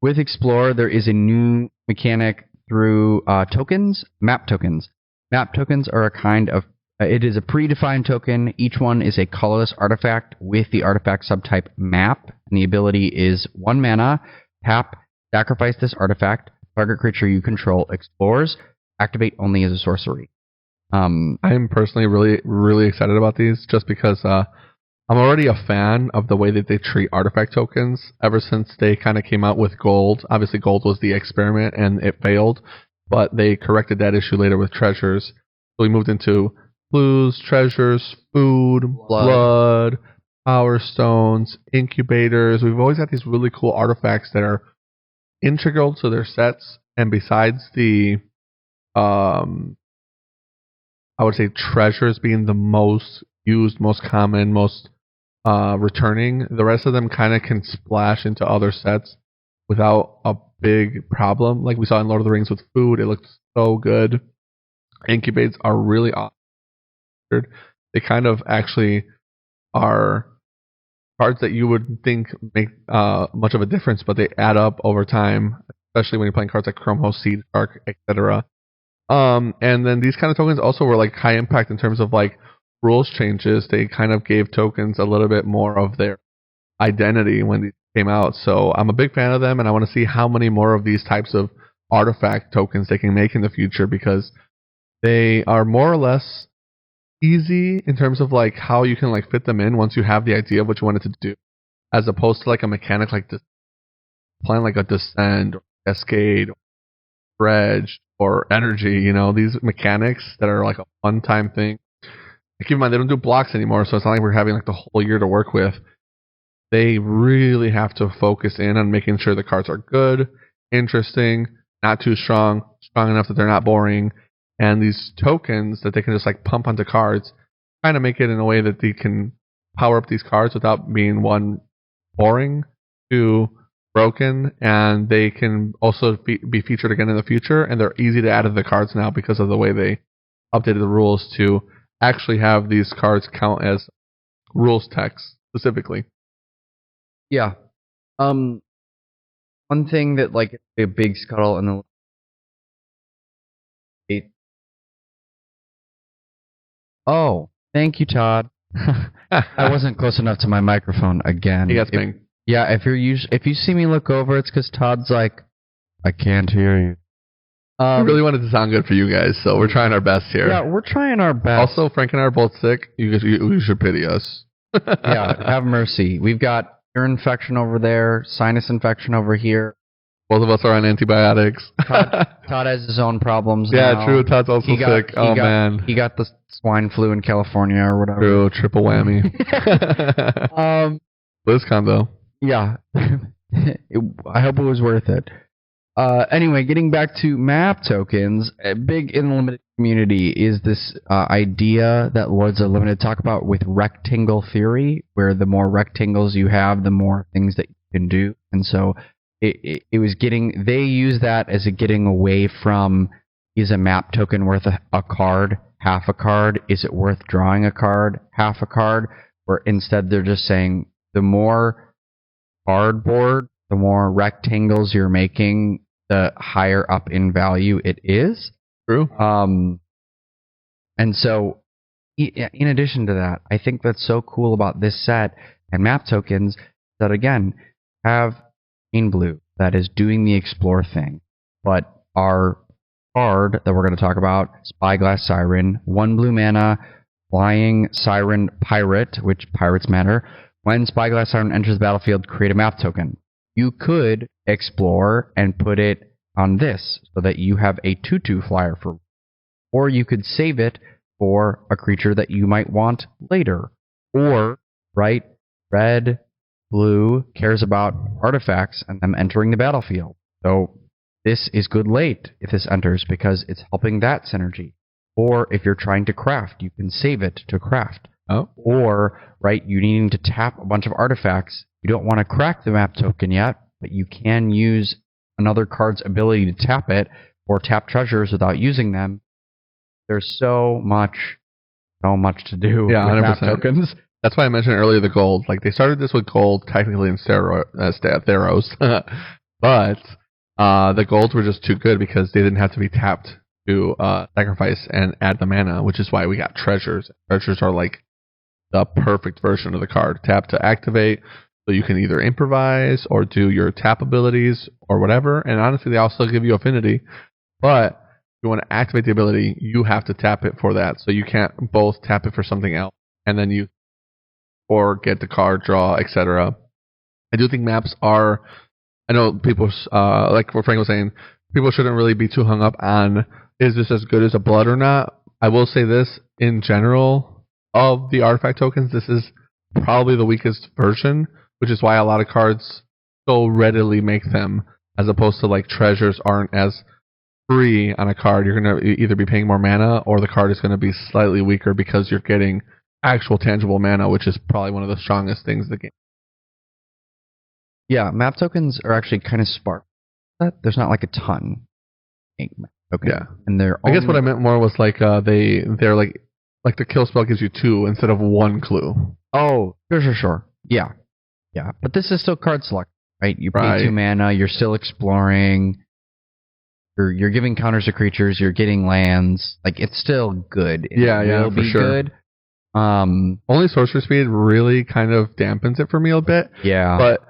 With Explore, there is a new mechanic through tokens, map tokens. Map tokens are a kind of, it is a predefined token. Each one is a colorless artifact with the artifact subtype map, and the ability is 1 mana, tap, sacrifice this artifact, target creature you control explores, activate only as a sorcery. I'm personally really, really excited about these just because I'm already a fan of the way that they treat artifact tokens ever since they kind of came out with gold. Obviously, gold was the experiment and it failed, but they corrected that issue later with treasures. So we moved into blues, treasures, food, blood, power stones, incubators. We've always got these really cool artifacts that are integral to their sets. And besides the, I would say treasures being the most used, most common, most returning, the rest of them kind of can splash into other sets without a big problem. Like we saw in Lord of the Rings with food, it looked so good. Incubates are really awesome. They kind of actually are cards that you would think make much of a difference, but they add up over time, especially when you're playing cards like Chromos, Seed Shark, etc. And then these kind of tokens also were like high impact in terms of like rules changes. They kind of gave tokens a little bit more of their identity when these came out. So I'm a big fan of them, and I want to see how many more of these types of artifact tokens they can make in the future, because they are more or less easy in terms of like how you can like fit them in once you have the idea of what you want it to do, as opposed to like a mechanic like this, playing like a descend or cascade or dredge or energy. You know, these mechanics that are like a one-time thing. Keep in mind, they don't do blocks anymore, so it's not like we're having like the whole year to work with. They really have to focus in on making sure the cards are good, interesting, not too strong enough that they're not boring. And these tokens that they can just like pump onto cards kind of make it in a way that they can power up these cards without being, one, boring, two, broken, and they can also be featured again in the future. And they're easy to add to the cards now because of the way they updated the rules to actually have these cards count as rules text specifically. Yeah. One thing that like a big scuttle in the Oh, thank you, Todd. I wasn't close enough to my microphone again. He got ping. Yeah, if you see me look over, it's because Todd's like, I can't hear you. I really wanted to sound good for you guys, so we're trying our best here. Yeah, we're trying our best. Also, Frank and I are both sick. You should pity us. Yeah, have mercy. We've got ear infection over there, sinus infection over here. Both of us are on antibiotics. Todd has his own problems now. Yeah, true. Todd's also sick. Man. He got the swine flu in California or whatever. True. Triple whammy. BlizzCon, though. Yeah. I hope it was worth it. Anyway, getting back to map tokens, big in the limited community is this idea that Lords of Limited talk about with rectangle theory, where the more rectangles you have, the more things that you can do. And so it was getting, they use that as a getting away from, is a map token worth a card, half a card? Is it worth drawing a card, half a card? Or instead they're just saying the more cardboard, the more rectangles you're making, the higher up in value it is. True. And so in addition to that, I think that's so cool about this set and map tokens that, again, have green blue that is doing the explore thing, but our card that we're going to talk about, Spyglass Siren, 1 blue mana, flying siren pirate, which pirates matter. When Spyglass Siren enters the battlefield, create a map token. You could explore and put it on this so that you have a 2/2 flyer for, or you could save it for a creature that you might want later. Or, right, red, blue cares about artifacts and them entering the battlefield. So this is good late if this enters because it's helping that synergy. Or if you're trying to craft, you can save it to craft. Oh. Or, right, you needing to tap a bunch of artifacts. You don't want to crack the map token yet, but you can use another card's ability to tap it or tap treasures without using them. There's so much to do with 100%. map tokens. That's why I mentioned earlier the gold. Like they started this with gold, technically in Theros, but the golds were just too good because they didn't have to be tapped to sacrifice and add the mana, which is why we got treasures. Treasures are like the perfect version of the card. Tap to activate, so you can either improvise or do your tap abilities or whatever. And honestly, they also give you affinity, but if you want to activate the ability, you have to tap it for that. So you can't both tap it for something else and then you or get the card draw, etc. I do think maps are. I know people like what Frank was saying. People shouldn't really be too hung up on is this as good as a blood or not. I will say this in general of the artifact tokens, this is probably the weakest version, which is why a lot of cards so readily make them, as opposed to like treasures aren't as free on a card. You're going to either be paying more mana or the card is going to be slightly weaker because you're getting actual tangible mana, which is probably one of the strongest things in the game. Yeah, map tokens are actually kind of sparse. There's not like a ton. Okay. Yeah, and they're. I guess what I meant more was like they're like the kill spell gives you 2 instead of 1 clue. Oh, sure. Yeah. But this is still card select, right? You pay 2 mana. You're still exploring. You're giving counters to creatures. You're getting lands. Like it's still good. It will be sure. Good. Only sorcery speed really kind of dampens it for me a bit. Yeah. But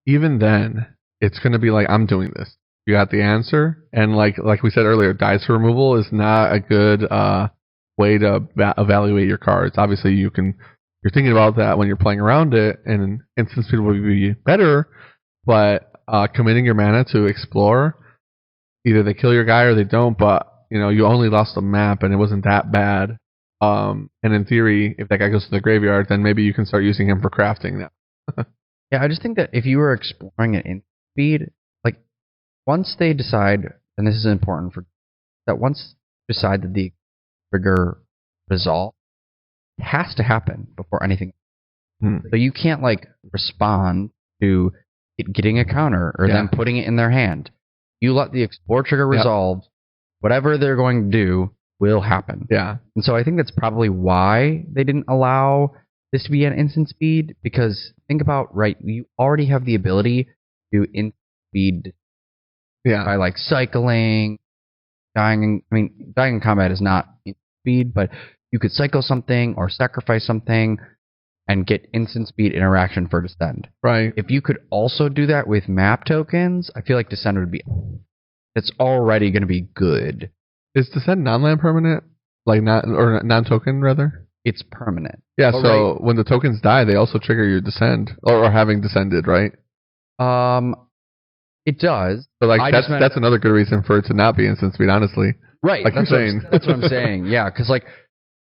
even then, it's going to be like, I'm doing this. You got the answer. And like we said earlier, dice removal is not a good way to evaluate your cards. Obviously, you're thinking about that when you're playing around it, and instant speed will be better. But committing your mana to explore, either they kill your guy or they don't. But you only lost a map, and it wasn't that bad. And in theory, if that guy goes to the graveyard, then maybe you can start using him for crafting now. Yeah, I just think that if you were exploring it in speed, like once they decide, and this is important once they decide that the trigger resolve, it has to happen before anything. So you can't like respond to it getting a counter or them putting it in their hand. You let the explore trigger resolve, whatever they're going to do will happen. Yeah. And so I think that's probably why they didn't allow this to be an instant speed, because think about, you already have the ability to instant speed by like cycling, dying in combat is not instant speed, but you could cycle something or sacrifice something and get instant speed interaction for Descend. Right. If you could also do that with map tokens, I feel like Descend would be, it's already going to be good. Is Descend non-land permanent? Like non-token rather? It's permanent. Yeah, so when the tokens die, they also trigger your Descend or having descended, right? It does. But like that's another good reason for it to not be instant speed, honestly. Right. Like that's you're saying. That's what I'm saying. Yeah, because like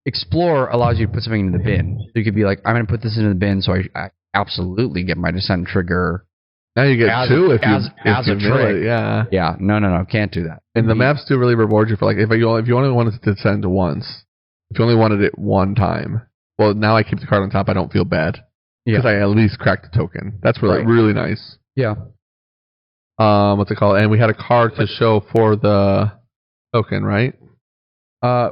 Explore allows you to put something in the bin. So you could be like, I'm going to put this into the bin, so I absolutely get my Descend trigger. Now you get 2 if you mill it. Yeah. Yeah. No. Can't do that. And the maps do really reward you for like if you only wanted to descend once, if you only wanted it one time. Well, now I keep the card on top. I don't feel bad because I at least cracked the token. That's really nice. Yeah. What's it called? And we had a card to show for the token, right?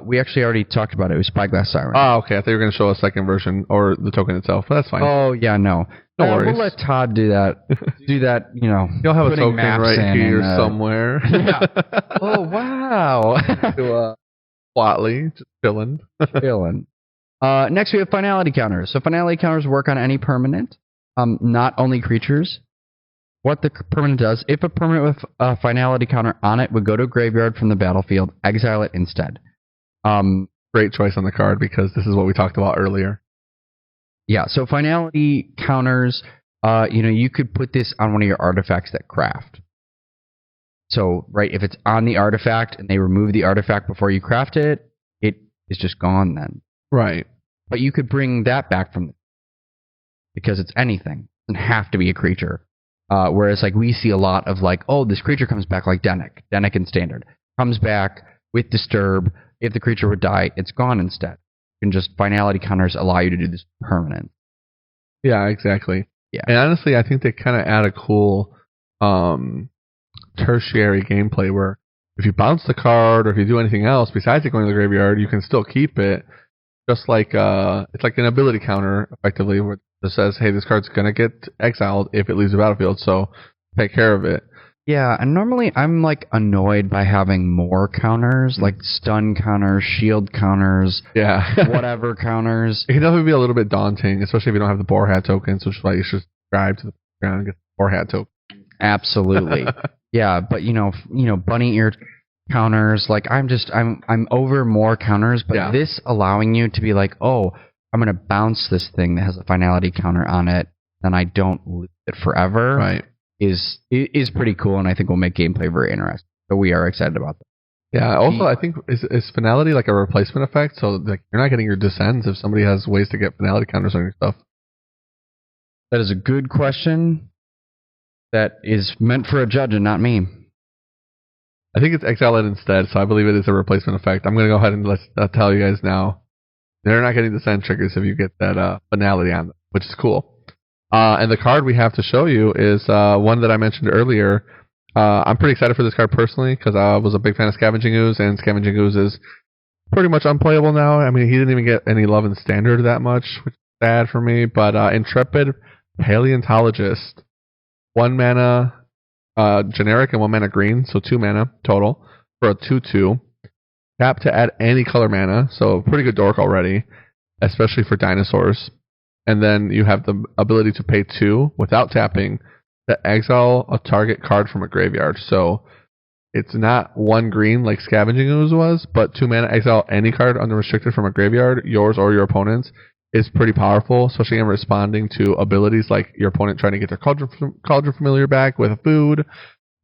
We actually already talked about it. It was Spyglass Siren. Oh, okay. I thought you were going to show a second version or the token itself, but that's fine. Oh, yeah, no. No worries. We'll let Todd do that. You'll have a token right here somewhere. Yeah. Oh, wow. To Watley, just chilling. Next, we have finality counters. So finality counters work on any permanent, not only creatures. What the permanent does, if a permanent with a finality counter on it would go to a graveyard from the battlefield, exile it instead. Great choice on the card because this is what we talked about earlier. Yeah, so finality counters, you could put this on one of your artifacts that craft. So, if it's on the artifact and they remove the artifact before you craft it, it is just gone then. Right. But you could bring that back because it's anything. It doesn't have to be a creature. Whereas we see a lot of this creature comes back like Dennick in Standard. Comes back with Disturb. If the creature would die, it's gone instead. You can just finality counters allow you to do this permanent. Yeah, exactly. Yeah. And honestly, I think they kind of add a cool tertiary gameplay where if you bounce the card or if you do anything else besides it going to the graveyard, you can still keep it. just like it's like an ability counter, effectively, where it says, hey, this card's gonna get exiled if it leaves the battlefield, so take care of it. Yeah, and normally I'm like annoyed by having more counters, like stun counters, shield counters, Yeah. whatever counters. It can definitely be a little bit daunting, especially if you don't have the boar hat tokens, which is why you should subscribe to the ground and get the boar hat token. Absolutely. Yeah, but you know, bunny ear counters, like I'm over more counters, but this allowing you to be like, oh, I'm gonna bounce this thing that has a finality counter on it, then I don't lose it forever. Right. Is pretty cool, and I think will make gameplay very interesting. So we are excited about that. Yeah. Also, I think is finality like a replacement effect, so like you're not getting your descends if somebody has ways to get finality counters on your stuff. That is a good question. That is meant for a judge and not me. I think it's exile it instead, so I believe it is a replacement effect. I'm going to go ahead and tell you guys now. They're not getting descend triggers if you get that finality on them, which is cool. And the card we have to show you is one that I mentioned earlier. I'm pretty excited for this card personally because I was a big fan of Scavenging Ooze, and Scavenging Ooze is pretty much unplayable now. I mean, he didn't even get any love in Standard that much, which is sad for me. But Intrepid Paleontologist, 1 mana generic and 1 mana green, so 2 mana total for a 2/2. Tap to add any color mana, so pretty good dork already, especially for dinosaurs. And then you have the ability to pay 2 without tapping to exile a target card from a graveyard. So it's not 1 green like Scavenging Ooze was, but 2 mana exile any card unrestricted from a graveyard, yours or your opponent's, is pretty powerful, especially in responding to abilities like your opponent trying to get their Cauldron Familiar back with a food,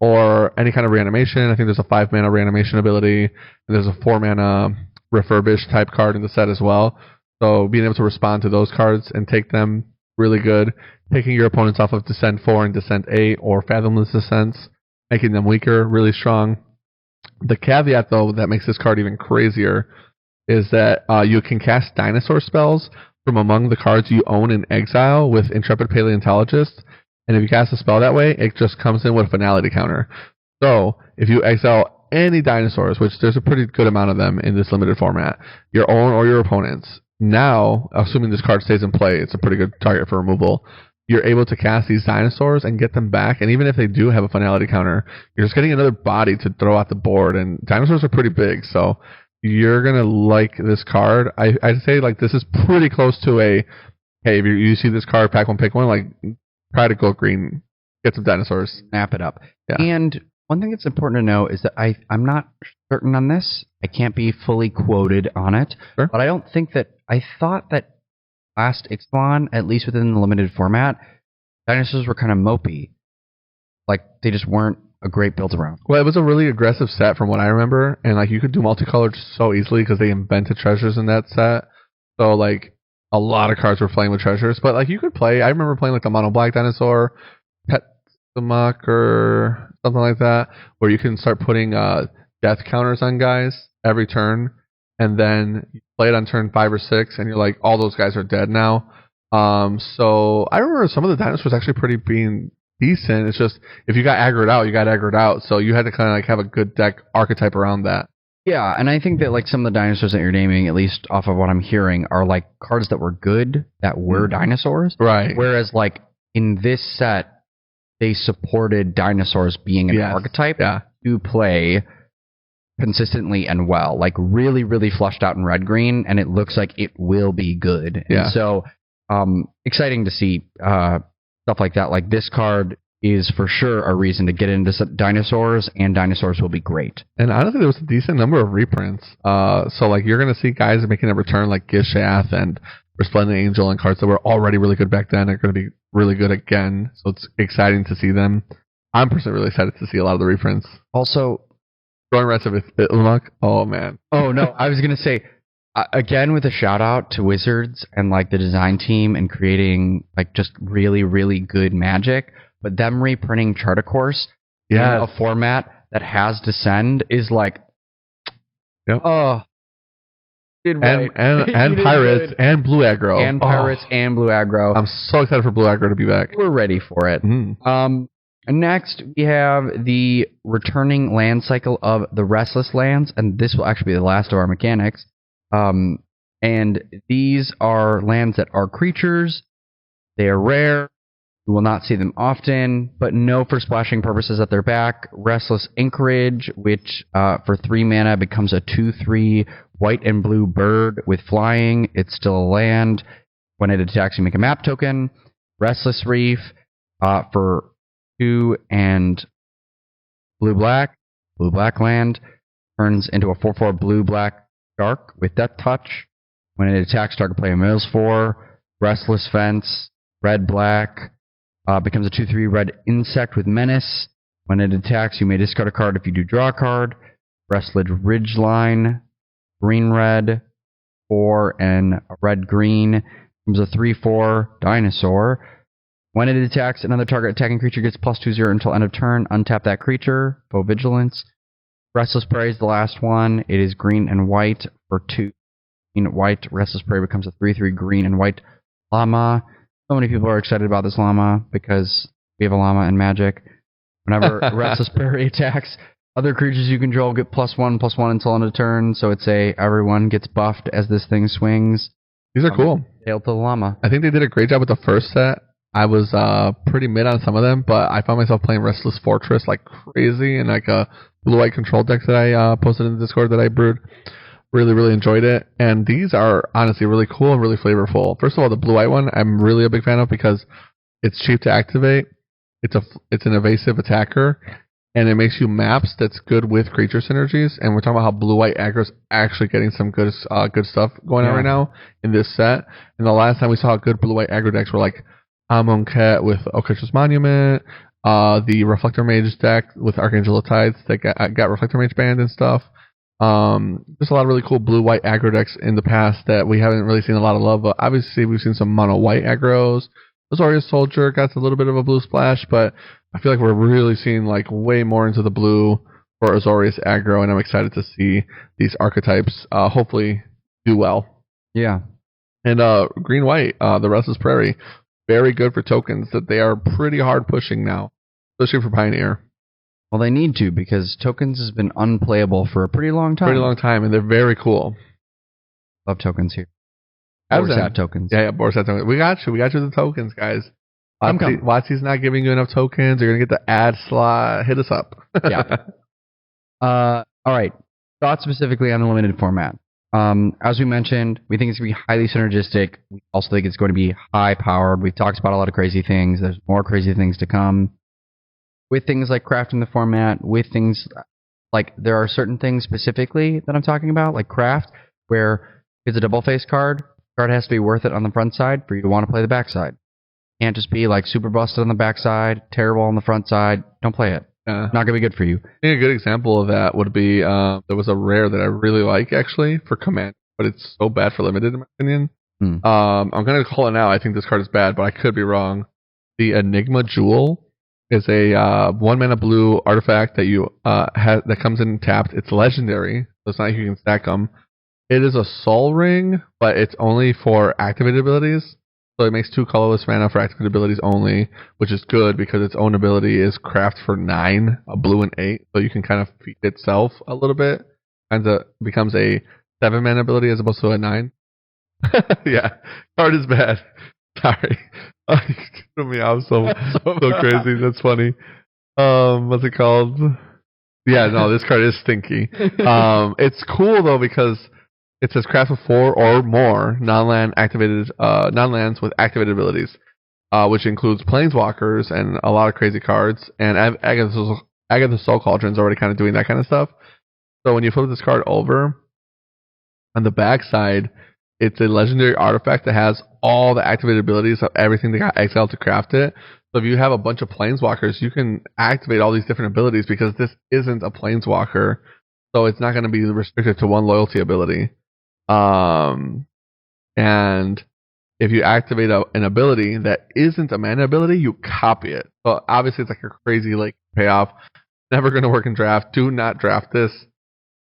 or any kind of reanimation. I think there's a 5 mana reanimation ability, and there's a 4 mana refurbish type card in the set as well. So being able to respond to those cards and take them, really good. Taking your opponents off of Descent 4 and Descent 8 or Fathomless Descents, making them weaker, really strong. The caveat, though, that makes this card even crazier is that you can cast dinosaur spells from among the cards you own in exile with Intrepid Paleontologist, and if you cast a spell that way, it just comes in with a finality counter. So if you exile any dinosaurs, which there's a pretty good amount of them in this limited format, your own or your opponent's, now, assuming this card stays in play, it's a pretty good target for removal. You're able to cast these dinosaurs and get them back, and even if they do have a finality counter, you're just getting another body to throw out the board, and dinosaurs are pretty big, so you're going to like this card. I'd say like this is pretty close to a, hey, if you see this card, pack one, pick one, like try to go green, get some dinosaurs. Snap it up. Yeah. And one thing that's important to know is that I'm not certain on this. I can't be fully quoted on it, sure. But I thought that last Ixalan, at least within the limited format, dinosaurs were kind of mopey. Like, they just weren't a great build around. Well, it was a really aggressive set from what I remember, and like you could do multicolored so easily because they invented treasures in that set. So like a lot of cards were playing with treasures, but like you could play. I remember playing like a mono black dinosaur, Pet Samok or something like that, where you can start putting death counters on guys every turn, and then you play it on turn 5 or 6, and you're like, all those guys are dead now. So I remember some of the dinosaurs actually being decent. It's just if you got aggroed out, you got aggroed out. So you had to kind of like have a good deck archetype around that. Yeah, and I think that like some of the dinosaurs that you're naming, at least off of what I'm hearing, are like cards that were good, that were dinosaurs. Right. Whereas like in this set, they supported dinosaurs being an archetype to play consistently and well. Like really, really flushed out in red-green, and it looks like it will be good. Yeah. And so exciting to see stuff like that. Like this card is for sure a reason to get into dinosaurs, and dinosaurs will be great. And honestly, there was a decent number of reprints. So like you're going to see guys making a return like Gishath and Resplendent Angel, and cards that were already really good back then are going to be really good again. So it's exciting to see them. I'm personally really excited to see a lot of the reprints. Also, Growing Rats of Ixalan. Oh man. Oh no, I was going to say, again, with a shout out to Wizards and like the design team and creating like just really, really good Magic, but them reprinting Chartacourse in a format that has Descend is like, oh, and Pirates and Blue Aggro. And Pirates and Blue Aggro. I'm so excited for Blue Aggro to be back. We're ready for it. Next, we have the returning land cycle of the Restless Lands, and this will actually be the last of our mechanics. And these are lands that are creatures. They are rare. You will not see them often, but know for splashing purposes at their back. Restless Anchorage, which for 3 mana becomes a 2/3 white and blue bird with flying. It's still a land. When it attacks, you make a map token. Restless Reef for 2 and blue-black land, turns into a 4/4 blue-black shark with Death Touch. When it attacks, target player mills 4. Restless Fence, red-black, becomes a 2/3 red insect with Menace. When it attacks, you may discard a card if you do draw a card. Restless Ridgeline, green-red, 4 and a red-green, becomes a 3/4 dinosaur. When it attacks, another target attacking creature gets +2/0 until end of turn. Untap that creature. Bow Vigilance. Restless Prey is the last one. It is green and white for 2. Green white. Restless Prey becomes a 3/3 green and white llama. So many people are excited about this llama because we have a llama in Magic. Whenever Restless Prey attacks, other creatures you control get +1/+1 until end of turn. So it's everyone gets buffed as this thing swings. These are cool. Hail to the llama. I think they did a great job with the first set. I was pretty mid on some of them, but I found myself playing Restless Fortress like crazy in like a blue-white control deck that I posted in the Discord that I brewed. Really, really enjoyed it. And these are honestly really cool and really flavorful. First of all, the blue-white one I'm really a big fan of because it's cheap to activate. It's an evasive attacker, and it makes you maps that's good with creature synergies. And we're talking about how blue-white aggro's actually getting some good stuff going on right now in this set. And the last time we saw good blue-white aggro decks were like Amonkhet with Okasha's Monument, the Reflector Mage deck with Archangel of Tides that got Reflector Mage banned and stuff. There's a lot of really cool blue-white aggro decks in the past that we haven't really seen a lot of love. But obviously, we've seen some mono-white aggros. Azorius Soldier got a little bit of a blue splash, but I feel like we're really seeing like way more into the blue for Azorius aggro, and I'm excited to see these archetypes hopefully do well. Yeah. And green-white, the Restless Prairie, very good for tokens that they are pretty hard pushing now, especially for Pioneer. Well, they need to because tokens has been unplayable for a pretty long time. And they're very cool. Love tokens here. Borsat tokens. Yeah, Borsat tokens. We got you with the tokens, guys. WotC's not giving you enough tokens. You're going to get the ad slot. Hit us up. Yeah. All right. Thoughts specifically on the limited format. As we mentioned, we think it's going to be highly synergistic. We also think it's going to be high-powered. We've talked about a lot of crazy things. There's more crazy things to come. With things like crafting the format, with things like there are certain things specifically that I'm talking about, like craft, where it's a double-face card. Card has to be worth it on the front side for you to want to play the back side. Can't just be like super busted on the back side, terrible on the front side. Don't play it. Not going to be good for you. I think a good example of that would be there was a rare that I really like actually for command, but it's so bad for limited in my opinion. I'm going to call it now. I think this card is bad, but I could be wrong. The Enigma Jewel is a 1 mana blue artifact that you that comes in tapped. It's legendary, so it's not like you can stack them. It is a Soul Ring, but it's only for activated abilities. So it makes 2 colorless mana for activated abilities only, which is good because its own ability is craft for 9, a blue and 8. So you can kind of feed itself a little bit. Kind of becomes a 7 mana ability as opposed to a 9. Yeah, card is bad. Sorry. You threw me off so crazy. That's funny. What's it called? Yeah, no, this card is stinky. It's cool though because it says craft with 4 or more non-lands with activated abilities, which includes planeswalkers and a lot of crazy cards. And Agatha Soul Cauldron is already kind of doing that kind of stuff. So when you flip this card over, on the back side, it's a legendary artifact that has all the activated abilities of everything that got exiled to craft it. So if you have a bunch of planeswalkers, you can activate all these different abilities because this isn't a planeswalker. So it's not going to be restricted to one loyalty ability. And if you activate an ability that isn't a mana ability, you copy it. So obviously it's like a crazy like payoff. Never going to work in draft. Do not draft this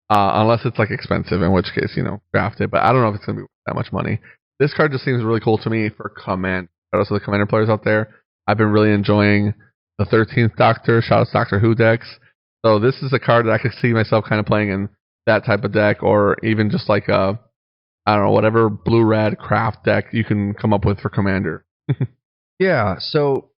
unless it's like expensive, in which case, draft it. But I don't know if it's going to be that much money. This card just seems really cool to me for command. Shout out to the commander players out there. I've been really enjoying the 13th Doctor, shout out to Doctor Who decks. So this is a card that I could see myself kind of playing in that type of deck, or even just like a I don't know, whatever blue-red craft deck you can come up with for Commander. Yeah, so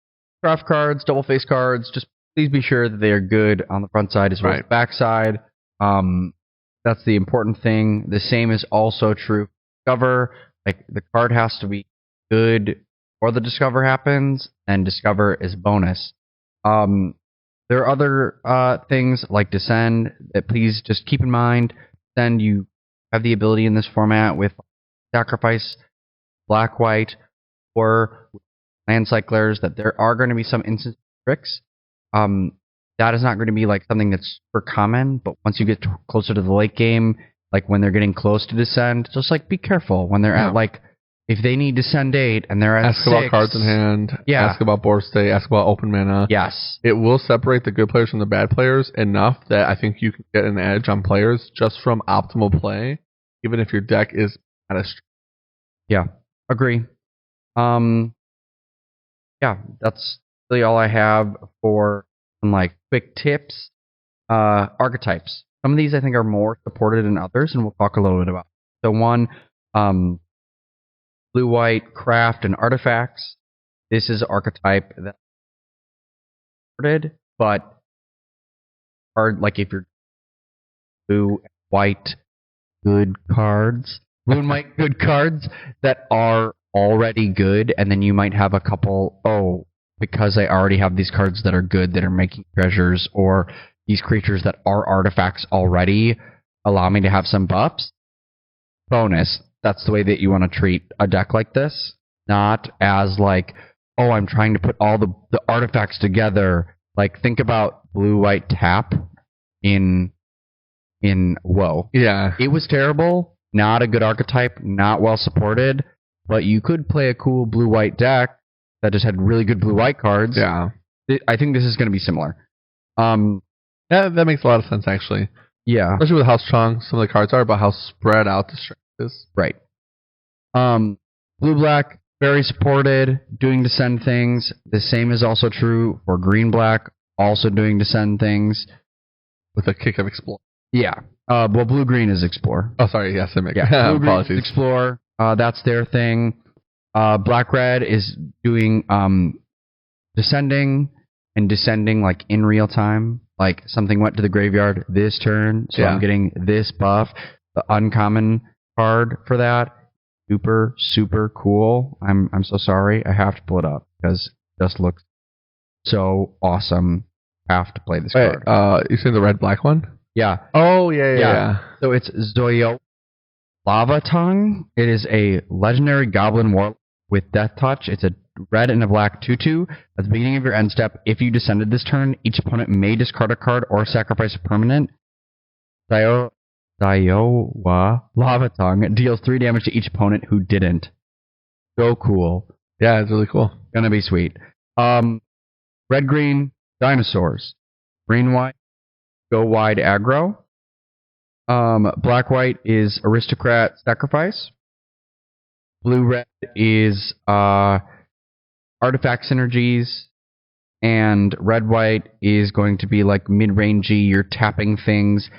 craft cards, double face cards, just please be sure that they are good on the front side as well as the back side. That's the important thing. The same is also true for Discover. Like, the card has to be good before the Discover happens, and Discover is bonus. There are other things like Descend that please just keep in mind. Descend, you have the ability in this format with Sacrifice, Black-White, or Land Cyclers that there are going to be some instant tricks. That is not going to be like something that's super common, but once you get closer to the late game, like when they're getting close to Descend, just like be careful when they're at like, if they need Descend 8 and they're at ask 6. About cards in hand, ask about board state, ask about open mana. Yes. It will separate the good players from the bad players enough that I think you can get an edge on players just from optimal play, even if your deck is at a Yeah, agree. Yeah, that's really all I have for some like quick tips. Archetypes. Some of these I think are more supported than others, and we'll talk a little bit about. So one, blue-white craft and artifacts. This is an archetype that's supported, but hard. Like if you're blue and white good cards, blue and white good cards that are already good, and then you might have a couple, because I already have these cards that are good that are making treasures, or these creatures that are artifacts already allow me to have some buffs. Bonus. That's the way that you want to treat a deck like this. Not as like, I'm trying to put all the artifacts together. Like, think about blue-white tap in WoW. Yeah. It was terrible. Not a good archetype. Not well supported. But you could play a cool blue-white deck that just had really good blue-white cards. Yeah. I think this is going to be similar. Yeah, that makes a lot of sense, actually. Yeah. Especially with how strong some of the cards are, but how spread out the strength is. Right. Blue-black, very supported, doing Descend things. The same is also true for green-black, also doing Descend things. With a kick of Explore. Yeah. Well, blue-green is Explore. Oh, sorry. Yes, I make blue-green is Explore. That's their thing. Black-red is doing Descending, and descending like in real time. Like something went to the graveyard this turn, so I'm getting this buff. The uncommon card for that, super, super cool. I'm so sorry. I have to pull it up because it just looks so awesome. I have to play this card. You saying the red-black one? Yeah. Oh, yeah. So it's Zoyo Lava Tongue. It is a legendary goblin warlock with Death Touch. It's a red and a black 2/2. At the beginning of your end step, if you descended this turn, each opponent may discard a card or sacrifice a permanent. Daiwa Lava Tongue deals 3 damage to each opponent who didn't. So cool. Yeah, it's really cool. Gonna be sweet. Red-green, dinosaurs. Green-white, go wide aggro. Black-white is aristocrat sacrifice. Blue-red is artifact synergies. And red-white is going to be like mid-rangey, you're tapping things.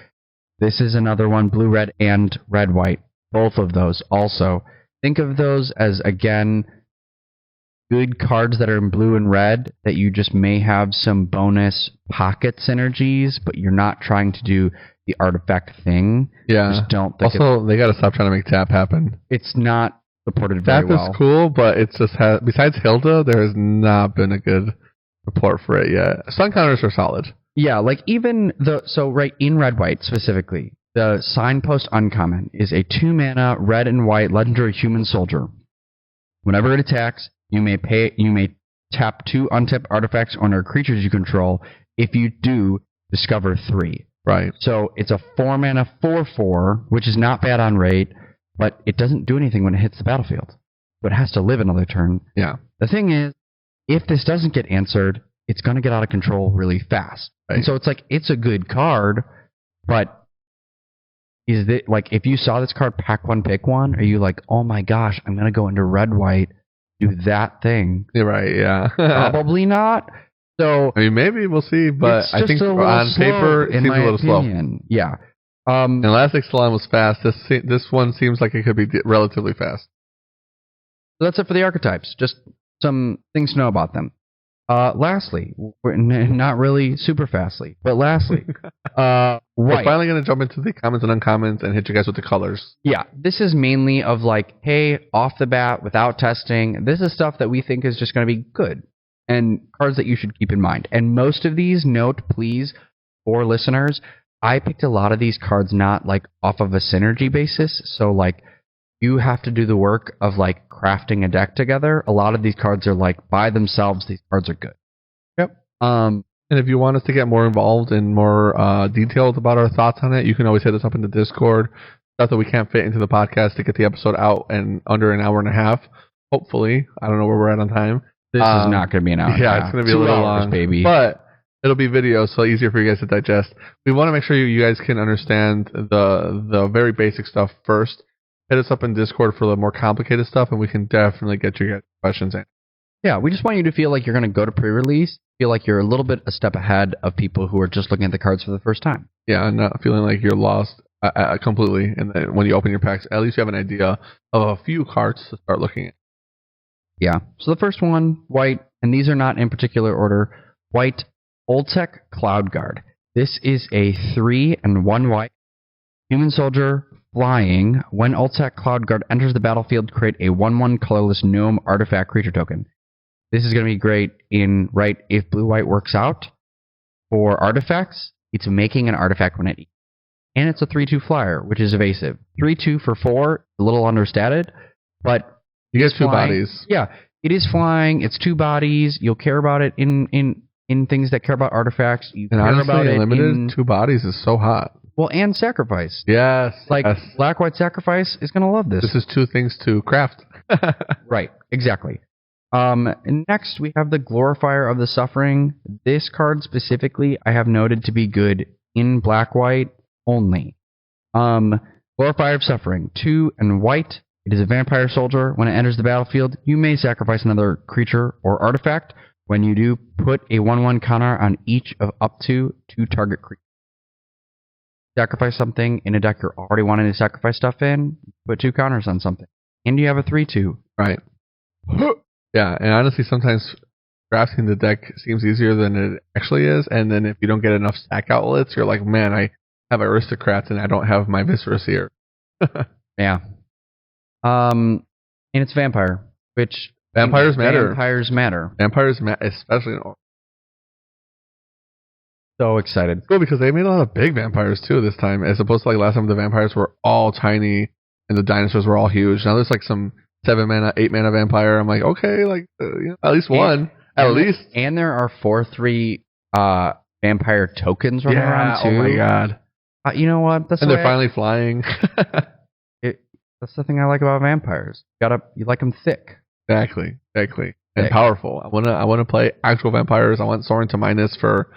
This is another one, blue-red and red-white. Both of those also. Think of those as, again, good cards that are in blue and red that you just may have some bonus pocket synergies, but you're not trying to do the artifact thing. Yeah. Just don't think also, they got to stop trying to make tap happen. It's not supported very well. Tap is cool, but it's just besides Hilda, there has not been a good support for it yet. Stun counters are solid. Yeah, like even in red-white specifically, the Signpost Uncommon is a 2-mana red and white legendary human soldier. Whenever it attacks, you may tap 2 untapped artifacts on creatures you control. If you do, discover 3. Right. So it's a 4-mana 4/4, which is not bad on rate, but it doesn't do anything when it hits the battlefield. So it has to live another turn. Yeah. The thing is, if this doesn't get answered, it's going to get out of control really fast. Right. And so it's like, it's a good card, but is it like, if you saw this card pack 1, pick 1, are you like, oh my gosh, I'm going to go into red-white, do that thing? You're right, yeah. Probably not. So I mean, maybe we'll see, but I think on paper, it seems a little slow. Yeah. And last Ixalan was fast. This one seems like it could be relatively fast. So that's it for the archetypes. Just some things to know about them. Lastly, not really super fastly, but lastly, We're white. finally going to jump into the commons and uncommons and hit you guys with the colors. Yeah, this is mainly of like, hey, off the bat, without testing, this is stuff that we think is just going to be good and cards that you should keep in mind. And most of these, note please, for listeners, I picked a lot of these cards not like off of a synergy basis. So like you have to do the work of like crafting a deck together. A lot of these cards are like by themselves, these cards are good. Yep. And if you want us to get more involved and more detailed about our thoughts on it, you can always hit us up in the Discord. Stuff that we can't fit into the podcast to get the episode out in under an hour and a half. Hopefully. I don't know where we're at on time. This is not going to be an hour. Yeah, it's going to be a little long, baby. But it'll be video, so easier for you guys to digest. We want to make sure you guys can understand the very basic stuff first. Hit us up in Discord for the more complicated stuff, and we can definitely get your questions in. Yeah, we just want you to feel like you're going to go to pre-release, feel like you're a little bit a step ahead of people who are just looking at the cards for the first time. Yeah, and not feeling like you're lost completely. And then when you open your packs, at least you have an idea of a few cards to start looking at. Yeah, so the first one, white, and these are not in particular order, white Oltec Cloud Guard. This is a 3 and 1 white human soldier flying. When Oltec Cloud Guard enters the battlefield, create a 1/1 colorless gnome artifact creature token. This is going to be great in if blue-white works out for artifacts. It's making an artifact when it eats. And it's a 3/2 flyer, which is evasive. 3/2 for 4, a little understated, but you get 2 bodies. Yeah, it is flying. It's 2 bodies. You'll care about it in things that care about artifacts. You and care honestly, about it limited 2 bodies is so hot. Well, and sacrifice. Yes. Like, yes. black-white sacrifice is going to love this. This is 2 things to craft. Right, exactly. Next, we have the Glorifier of the Suffering. This card specifically, I have noted to be good in black-white only. Glorifier of Suffering, 2 and white. It is a vampire soldier. When it enters the battlefield, you may sacrifice another creature or artifact. When you do, put a 1/1 counter on each of up to 2 target creatures. Sacrifice something in a deck you're already wanting to sacrifice stuff in, put 2 counters on something. And you have a 3/2. Right. Yeah, and honestly, sometimes drafting the deck seems easier than it actually is, and then if you don't get enough stack outlets, you're like, man, I have aristocrats and I don't have my Viscerous here. Yeah. And it's vampire, which... Vampires matter. Vampires matter. Vampires matter, especially in So excited. Cool, because they made a lot of big vampires too this time, as opposed to like last time the vampires were all tiny and the dinosaurs were all huge. Now there's like some 7 mana, 8 mana vampire. I'm like, okay, like at least one, at least. And there are 4/3 vampire tokens running around too. Oh my god! You know what? And they're finally flying. That's the thing I like about vampires. You like them thick. Exactly, and powerful. I wanna play actual vampires. I want Soaring to Minus for.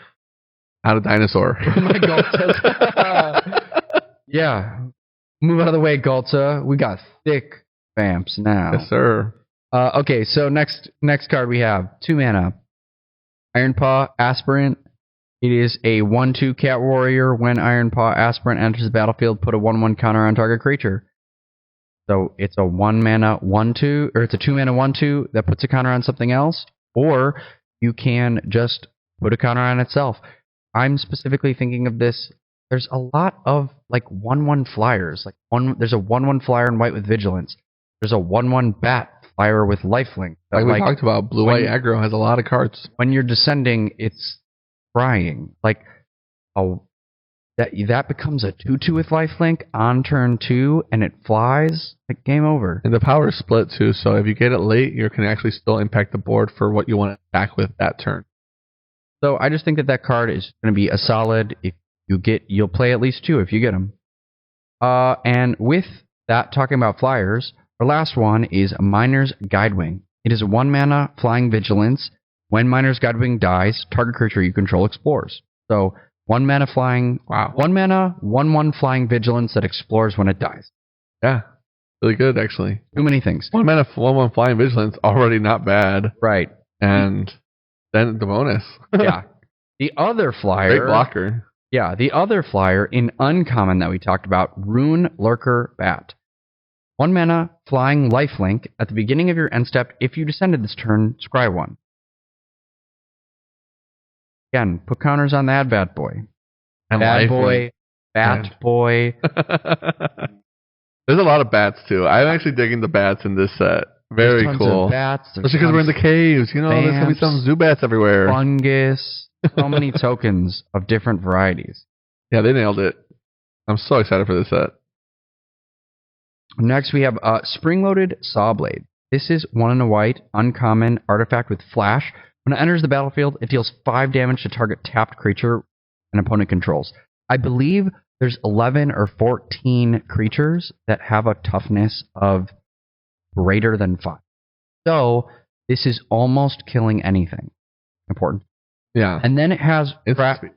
Out of dinosaur. Oh my God. Yeah. Move out of the way, Galta. We got thick vamps now. Yes, sir. Okay, so next card we have 2 mana. Iron Paw Aspirant. It is a 1/2 cat warrior. When Iron Paw Aspirant enters the battlefield, put a 1/1 counter on target creature. So it's a 1 mana 1/2, or it's a 2 mana 1/2 that puts a counter on something else, or you can just put a counter on itself. I'm specifically thinking of this. There's a lot of like 1/1 flyers. There's a 1/1 flyer in white with vigilance. There's a 1/1 bat flyer with lifelink. Like we talked about, blue-white aggro has a lot of cards. When you're descending, it's frying. Like that becomes a 2/2 with lifelink on turn 2, and it flies. Like game over. And the power is split too. So if you get it late, you can actually still impact the board for what you want to attack with that turn. So I just think that card is going to be a solid. If you'll play at least 2 if you get them. And with that, talking about flyers, our last one is Miner's Guidewing. It is a 1 mana flying vigilance. When Miner's Guidewing dies, target creature you control explores. So 1 mana flying. Wow. 1 mana 1/1 flying vigilance that explores when it dies. Yeah, really good actually. Too many things. 1 mana 1/1 flying vigilance already not bad. Right. And then the bonus. Yeah. The other flyer. Great blocker. Yeah, the other flyer in uncommon that we talked about, Rune Lurker Bat. 1 mana, flying lifelink. At the beginning of your end step, if you descended this turn, scry 1. Again, put counters on that bad boy. And Bad boy, bat boy. There's a lot of bats too. I'm actually digging the bats in this set. Very There's tons cool. Of bats. Especially because we're in the caves. You know, there's gonna be some Zubats everywhere. Fungus. So many tokens of different varieties. Yeah, they nailed it. I'm so excited for this set. Next, we have Spring-Loaded Sawblade. This is 1 and a white, uncommon artifact with flash. When it enters the battlefield, it deals 5 damage to target tapped creature an opponent controls. I believe there's 11 or 14 creatures that have a toughness of greater than 5. So this is almost killing anything important. Yeah. And then it has instant speed.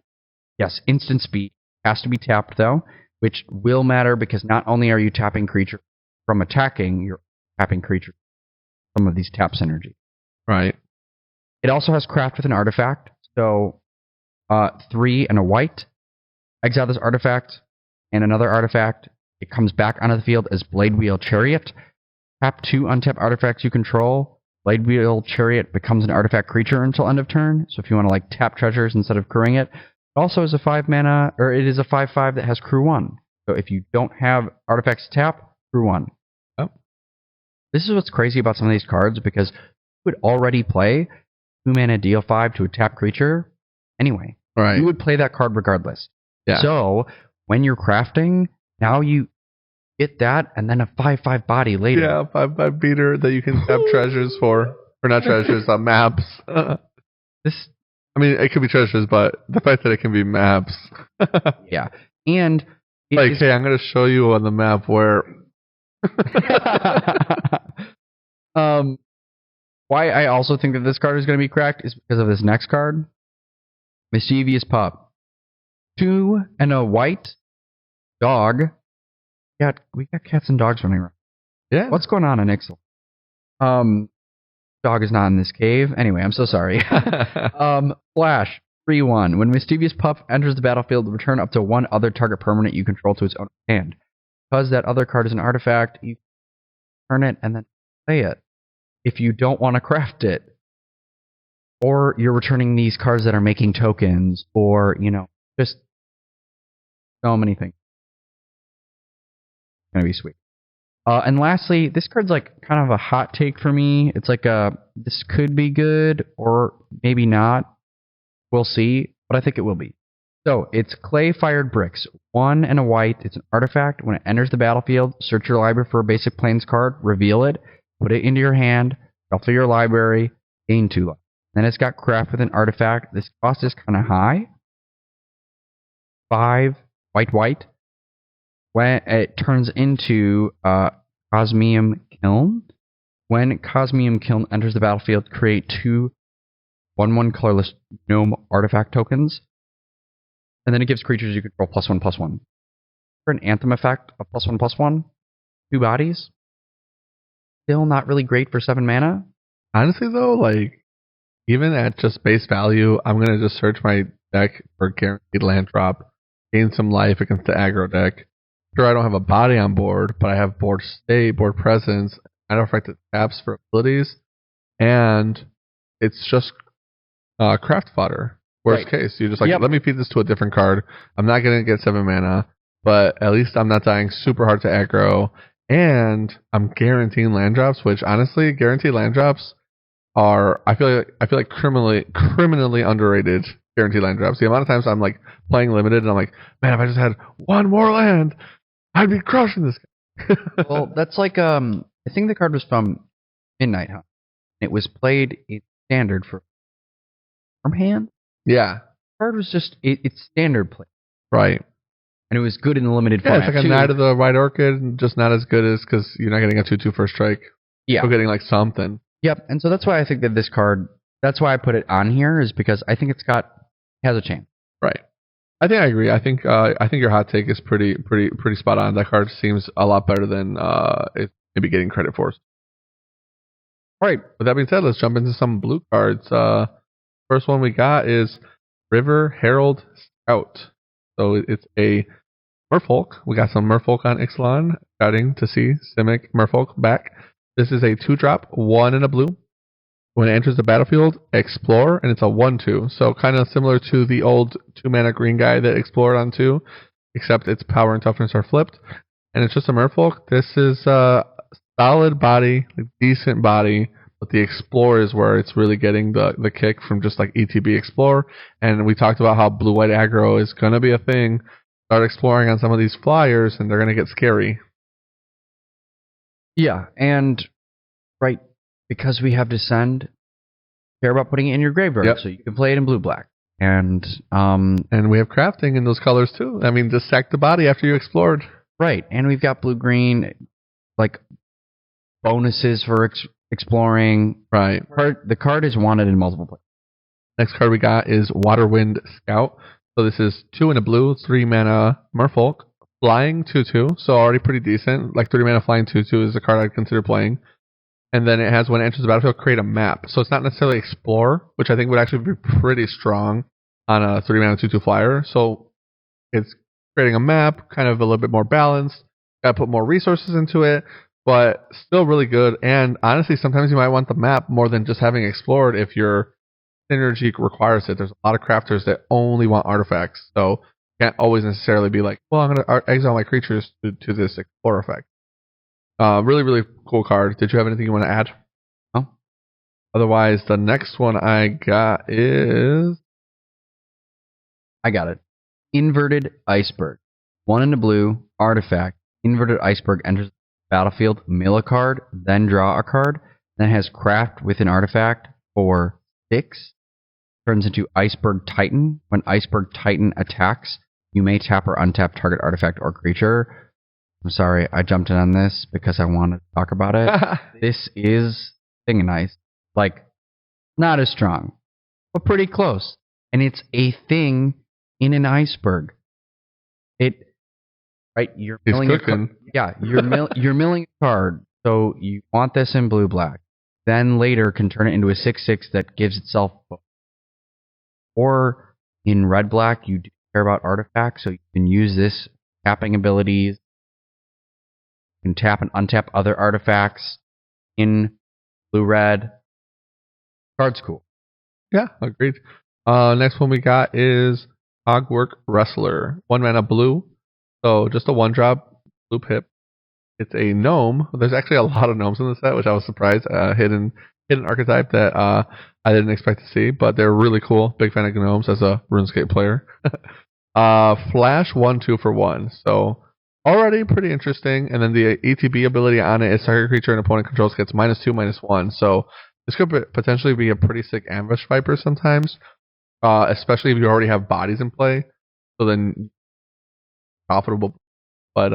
Yes, instant speed. Has to be tapped though, which will matter because not only are you tapping creature from attacking, you're tapping creature some of these tap synergy. Right. It also has craft with an artifact. So 3 and a white. Exile this artifact and another artifact. It comes back onto the field as Blade Wheel Chariot. Tap 2 untap artifacts you control. Blade Wheel Chariot becomes an artifact creature until end of turn. So if you want to like tap treasures instead of crewing it. It also is a 5 mana, or it is a 5/5 that has crew 1. So if you don't have artifacts to tap, crew 1. Oh. This is what's crazy about some of these cards because you would already play 2 mana deal 5 to a tap creature anyway. Right. You would play that card regardless. Yeah. So when you're crafting, now you get that and then a 5/5 body later. Yeah, 5/5 beater that you can tap treasures for. Or not treasures, maps. This. I mean, it could be treasures, but the fact that it can be maps. Yeah. And like, hey, I'm going to show you on the map where. Why I also think that this card is going to be cracked is because of this next card. Mischievous Pup. 2 and a white dog. We got cats and dogs running around. Yeah. What's going on in Ixalan? Dog is not in this cave. Anyway, I'm so sorry. Flash. 3/1. When Mischievous Pup enters the battlefield, return up to 1 other target permanent you control to its own hand. Because that other card is an artifact, you turn it and then play it. If you don't want to craft it, or you're returning these cards that are making tokens, or, just so many things. It's going to be sweet. And lastly, this card's like kind of a hot take for me. It's like this could be good or maybe not. We'll see, but I think it will be. So it's Clay Fired Bricks. 1 and a white. It's an artifact. When it enters the battlefield, search your library for a basic plains card, reveal it, put it into your hand, shuffle your library, gain 2 life. Then it's got craft with an artifact. This cost is kind of high. 5 white. When it turns into Cosmium Kiln. When Cosmium Kiln enters the battlefield, create 2 1/1 colorless gnome artifact tokens. And then it gives creatures you control +1/+1. For an Anthem effect of +1/+1, 2 bodies. Still not really great for 7 mana. Honestly, though, like, even at just base value, I'm going to just search my deck for guaranteed land drop, gain some life against the aggro deck. Sure, I don't have a body on board, but I have board state, board presence, artifact that taps for abilities, and it's just craft fodder. Worst case, you just let me feed this to a different card. I'm not going to get 7 mana, but at least I'm not dying super hard to aggro, and I'm guaranteeing land drops, which honestly, guaranteed land drops are I feel like criminally underrated. Guaranteed land drops. The amount of times I'm like playing limited, and I'm like, man, if I just had 1 more land, I'd be crushing this guy. Well, that's like I think the card was from Midnight Hunt. It was played in standard from hand. Yeah, the card was just it's standard play, right? And it was good in the limited format. It's like a Knight of the White Orchid, just not as good as because you're not getting a 2/2 first strike. Yeah, you're getting like something. Yep, and so that's why I think that this card. That's why I put it on here is because I think has a chance. Right. I think I agree. I think your hot take is pretty spot on. That card seems a lot better than it maybe getting credit for. All right. With that being said, let's jump into some blue cards. First one we got is River Herald Scout. So it's a Merfolk. We got some Merfolk on Ixalan. Exciting to see Simic Merfolk back. This is a 2-drop, 1 in a blue. When it enters the battlefield, explore, and it's a 1/2. So kind of similar to the old 2-mana green guy that explored on 2, except its power and toughness are flipped. And it's just a Merfolk. This is a solid body, like decent body, but the Explore is where it's really getting the kick from just like ETB Explore. And we talked about how blue-white aggro is going to be a thing. Start exploring on some of these flyers, and they're going to get scary. Yeah, and right, because we have Descend, care about putting it in your graveyard, so you can play it in blue-black. And we have crafting in those colors too. I mean, just sack the body after you explored. Right, and we've got blue-green, like bonuses for exploring. Right. The card is wanted in multiple places. Next card we got is Waterwind Scout. So this is 2 in a blue, 3 mana Merfolk, flying 2/2. So already pretty decent. Like 3 mana flying 2/2 is a card I'd consider playing. And then it has, when it enters the battlefield, create a map. So it's not necessarily explore, which I think would actually be pretty strong on a 3 mana 2/2 flyer. So it's creating a map, kind of a little bit more balanced. Got to put more resources into it, but still really good. And honestly, sometimes you might want the map more than just having explored if your synergy requires it. There's a lot of crafters that only want artifacts, so you can't always necessarily be like, well, I'm going to exile my creatures to this explore effect. Really, really cool card. Did you have anything you want to add? No. Otherwise, the next one I got is... I got it. Inverted Iceberg. 1 in the blue, artifact. Inverted Iceberg enters the battlefield, mill a card, then draw a card. Then has craft with an artifact for 6. Turns into Iceberg Titan. When Iceberg Titan attacks, you may tap or untap target artifact or creature. I'm sorry, I jumped in on this because I wanted to talk about it. This is thing nice. Like, not as strong, but pretty close. And it's a thing in an iceberg. You're milling a card. Yeah, you're milling a card. So you want this in blue-black. Then later can turn it into a 6/6 that gives itself. Or in red-black, you do care about artifacts, so you can use this tapping abilities. You can tap and untap other artifacts in blue-red. Card's cool. Yeah, agreed. Next one we got is Hogwork Wrestler. 1 mana blue. So just a 1-drop blue pip. It's a gnome. There's actually a lot of gnomes in the set, which I was surprised. Hidden archetype that I didn't expect to see, but they're really cool. Big fan of gnomes as a RuneScape player. Flash 1/2 for 1. So already pretty interesting. And then the ETB ability on it is target creature an opponent controls gets -2/-1. So this could potentially be a pretty sick ambush viper sometimes, especially if you already have bodies in play. So then profitable. But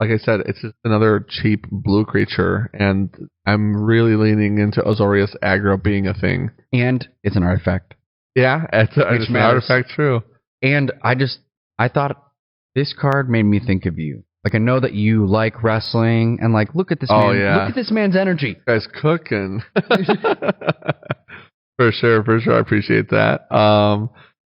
like I said, it's just another cheap blue creature, and I'm really leaning into Azorius aggro being a thing. And it's an artifact. Yeah, it's an artifact, true. And I thought this card made me think of you. Like, I know that you like wrestling, and like, look at this man. Yeah. Look at this man's energy. This guy's cooking. For sure. I appreciate that.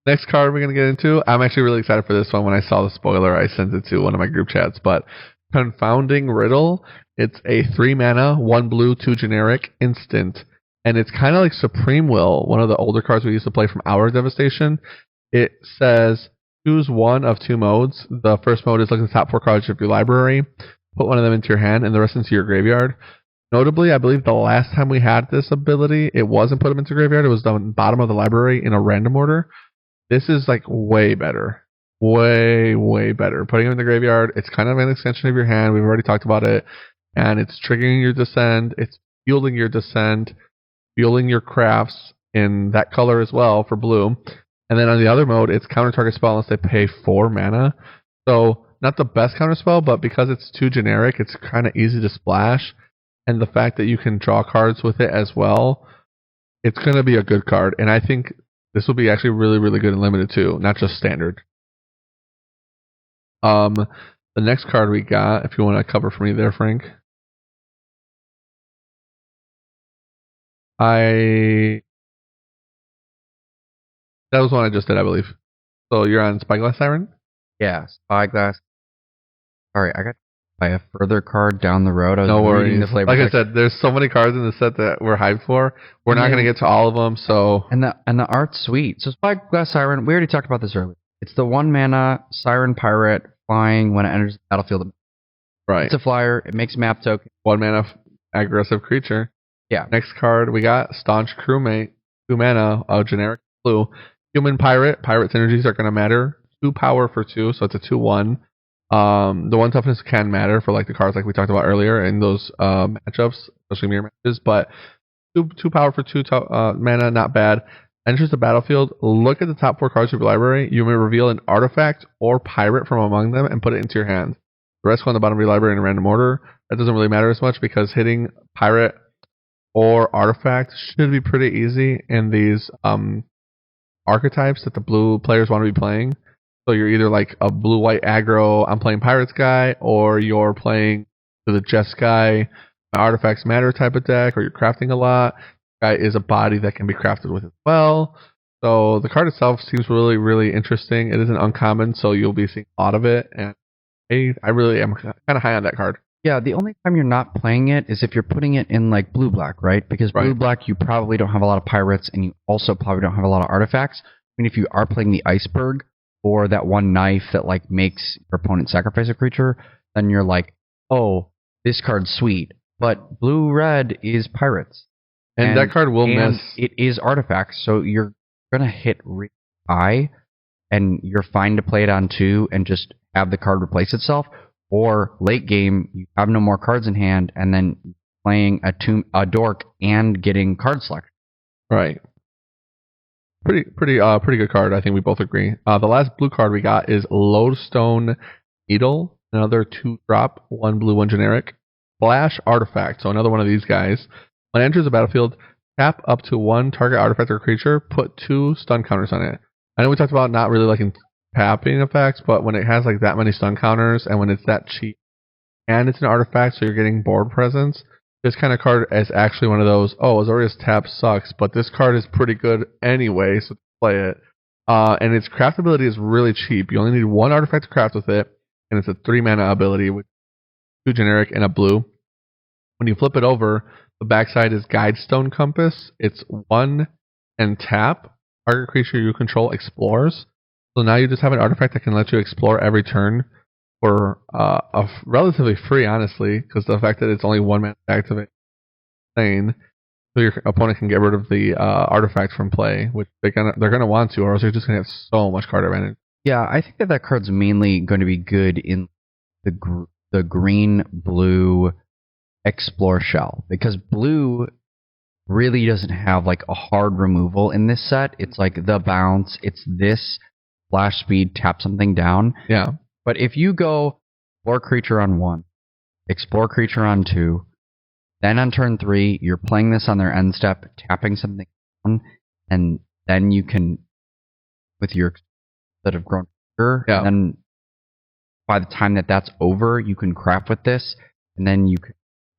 Next card we're going to get into, I'm actually really excited for this one. When I saw the spoiler, I sent it to one of my group chats, but Confounding Riddle. It's a 3 mana, 1 blue, 2 generic instant. And it's kind of like Supreme Will, one of the older cards we used to play from Hour Devastation. It says, choose one of 2 modes. The first mode is look at the top 4 cards of your library, put one of them into your hand, and the rest into your graveyard. Notably, I believe the last time we had this ability, it wasn't put them into graveyard. It was the bottom of the library in a random order. This is like way better. Way better. Putting them in the graveyard, it's kind of an extension of your hand. We've already talked about it. And it's triggering your Descend. It's fueling your Descend, fueling your crafts in that color as well for blue. And then on the other mode, it's counter target spell unless they pay 4 mana. So not the best counter spell, but because it's too generic, it's kind of easy to splash. And the fact that you can draw cards with it as well, it's going to be a good card. And I think this will be actually really, really good in limited too, not just standard. The next card we got, if you want to cover for me there, Frank. That was one I just did, I believe. So you're on Spyglass Siren? Yeah, Spyglass. Sorry, I got to buy a further card down the road. I was No reading worries. the flavor Like I text. said, there's so many cards in the set that we're hyped for. We're not going to get to all of them, so... And the art's sweet. So Spyglass Siren, we already talked about this earlier. It's the 1 mana Siren Pirate flying when it enters the battlefield. Right. It's a flyer. It makes map token. 1 mana aggressive creature. Yeah. Next card, we got Staunch Crewmate. 2 mana, a generic blue. Human Pirate. Pirate synergies are going to matter. 2 power for 2, so it's a 2/1. The 1 toughness can matter for like the cards like we talked about earlier in those matchups, especially mirror matches. But 2 power for 2 mana, not bad. Enters the battlefield. Look at the top 4 cards of your library. You may reveal an artifact or pirate from among them and put it into your hand. The rest go on the bottom of your library in a random order. That doesn't really matter as much because hitting pirate or artifact should be pretty easy in these archetypes that the blue players want to be playing. So you're either like a blue-white aggro, I'm playing pirates guy, or you're playing the Jess guy, artifacts matter type of deck, or you're crafting a lot. Guy is a body that can be crafted with as well. So the card itself seems really, really interesting. It isn't uncommon, so you'll be seeing a lot of it. And I really am kind of high on that card. Yeah, the only time you're not playing it is if you're putting it in like blue-black, right? Because blue-black, you probably don't have a lot of pirates, and you also probably don't have a lot of artifacts. I mean, if you are playing the iceberg, or that 1 knife that like makes your opponent sacrifice a creature, then you're like, oh, this card's sweet. But blue-red is pirates. And that card will miss. It is artifacts, so you're going to hit really high, and you're fine to play it on 2 and just have the card replace itself. Or late game, you have no more cards in hand, and then playing a dork and getting card selection. Right. Pretty good card. I think we both agree. The last blue card we got is Lodestone Needle, another 2-drop, 1 blue, 1 generic. Flash Artifact, so another one of these guys. When it enters the battlefield, tap up to 1 target artifact or creature, put 2 stun counters on it. I know we talked about not really liking tapping effects, but when it has like that many stun counters, and when it's that cheap, and it's an artifact, so you're getting board presence, this kind of card is actually one of those, oh, Azorius tap sucks, but this card is pretty good anyway, so play it. And its craftability is really cheap. You only need 1 artifact to craft with it, and it's a 3 mana ability with 2 generic and a blue. When you flip it over, the backside is Guidestone Compass. It's 1 and tap. Target creature you control explores. So now you just have an artifact that can let you explore every turn for relatively free, honestly, because the fact that it's only 1 mana to activate is insane. So your opponent can get rid of the artifact from play, which they're gonna want to, or else you're just gonna have so much card advantage. Yeah, I think that card's mainly going to be good in the green-blue Explore Shell, because blue really doesn't have like a hard removal in this set. It's like the bounce, it's this flash speed, tap something down. Yeah. But if you go explore creature on 1, explore creature on 2, then on turn 3, you're playing this on their end step, tapping something down, and then you can, with your that have grown bigger, and then by the time that's over, you can craft with this, and then you can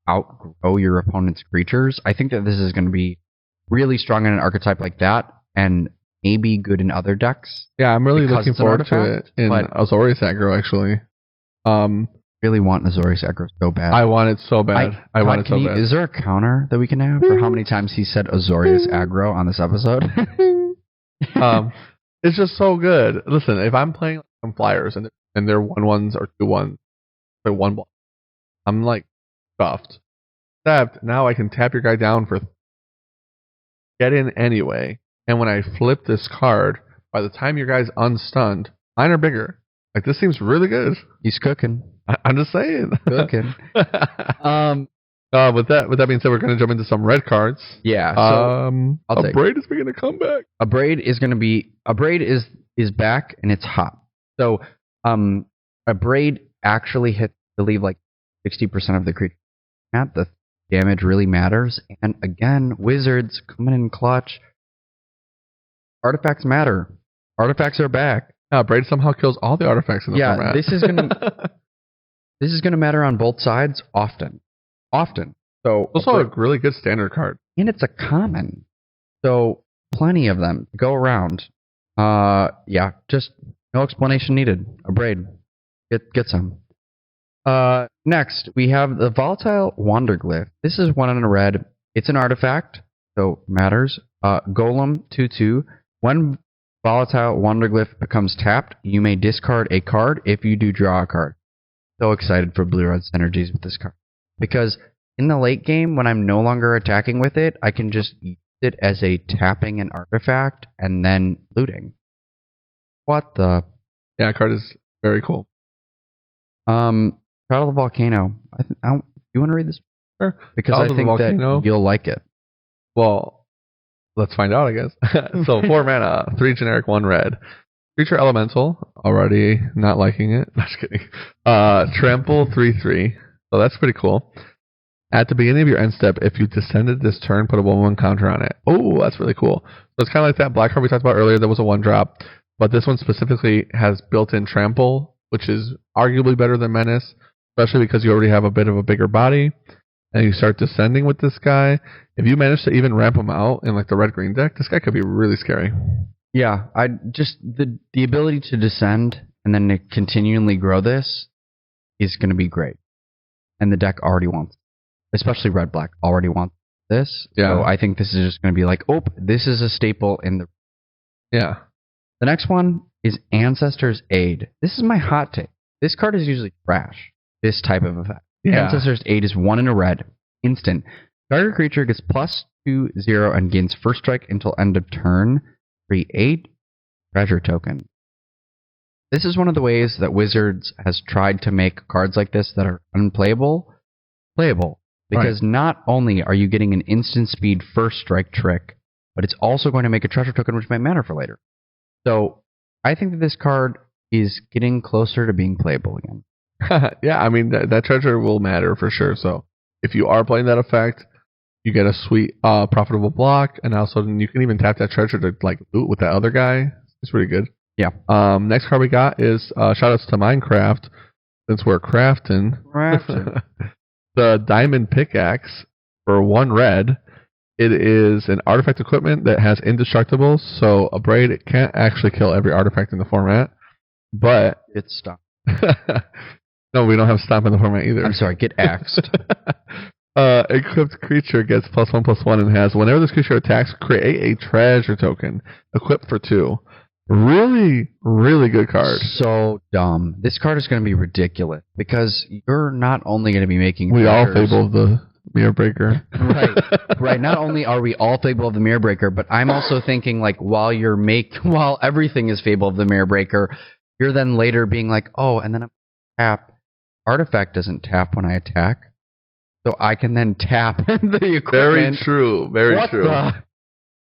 outgrow your opponent's creatures. I think that this is going to be really strong in an archetype like that, and maybe good in other decks. Yeah, I'm really looking forward to it in Azorius aggro, actually. Really want Azorius aggro so bad. I want it so bad. I want it so bad. Is there a counter that we can have for how many times he said Azorius aggro on this episode? It's just so good. Listen, if I'm playing some flyers and they're 1/1s or 2/1s, they're 1 block, I'm like stuffed. Except now I can tap your guy down for get in anyway. And when I flip this card, by the time your guy's unstunned, mine are bigger. Like, this seems really good. He's cooking. I'm just saying. Cooking. With that being said, we're going to jump into some red cards. Yeah. So Abrade is making a comeback. Abrade is back, and it's hot. So Abrade actually hits, I believe, like 60% of the creature. The damage really matters. And again, Wizards coming in clutch. Artifacts matter. Artifacts are back. Abrade somehow kills all the artifacts in the format. This is gonna matter on both sides often. So also a really good standard card. And it's a common. So plenty of them to go around. Yeah, just no explanation needed. A braid. Get some. Next, we have the Volatile Wanderglyph. This is 1 in a red. It's an artifact, so matters. Golem 2/2. When Volatile Wanderglyph becomes tapped, you may discard a card. If you do, draw a card. So excited for blue-red synergies with this card. Because in the late game, when I'm no longer attacking with it, I can just use it as a tapping an artifact and then looting. What the? Yeah, card is very cool. Battle of the Volcano. You want to read this? Sure. Because I think that you'll like it. Well, let's find out, I guess. So 4 mana, 3 generic, 1 red. Creature Elemental, already not liking it. Just kidding. Trample 3/3. So that's pretty cool. At the beginning of your end step, if you descended this turn, put a 1/1 counter on it. Oh, that's really cool. So it's kind of like that black card we talked about earlier. That was a 1-drop. But this one specifically has built-in Trample, which is arguably better than Menace, especially because you already have a bit of a bigger body. And you start descending with this guy. If you manage to even ramp him out in like the red-green deck, this guy could be really scary. Yeah, I just the ability to descend and then to continually grow this is going to be great. And the deck already wants it. Especially red-black already wants this. Yeah. So I think this is just going to be like, oh, this is a staple in the... Yeah. The next one is Ancestor's Aid. This is my hot take. This card is usually trash. This type of effect. Yeah. Ancestor's Aid is 1 in a red. Instant. Target creature gets +2/0 and gains first strike until end of turn. Create treasure token. This is one of the ways that Wizards has tried to make cards like this that are unplayable, playable. Because not only are you getting an instant speed first strike trick, but it's also going to make a treasure token which might matter for later. So I think that this card is getting closer to being playable again. Yeah, I mean, that treasure will matter for sure. So if you are playing that effect, you get a sweet, profitable block, and also you can even tap that treasure to like loot with that other guy. It's pretty good. Yeah. Next card we got is shoutouts to Minecraft, since we're crafting. The Diamond Pickaxe for 1 red. It is an artifact equipment that has indestructible, so a braid it can't actually kill every artifact in the format, but it's stopped. No, we don't have stomp in the format either. I'm sorry, get axed. Equipped creature gets +1/+1 and has whenever this creature attacks, create a treasure token. Equipped for 2. Really, really good card. So dumb. This card is going to be ridiculous because you're not only going to be making. We all fable the Mirror Breaker. Right. Not only are we all Fable of the Mirror Breaker, but I'm also thinking like while everything is Fable of the Mirror Breaker, you're then later being like, oh, and then I'm tap. Artifact doesn't tap when I attack, so I can then tap the equipment. Very true. Very true.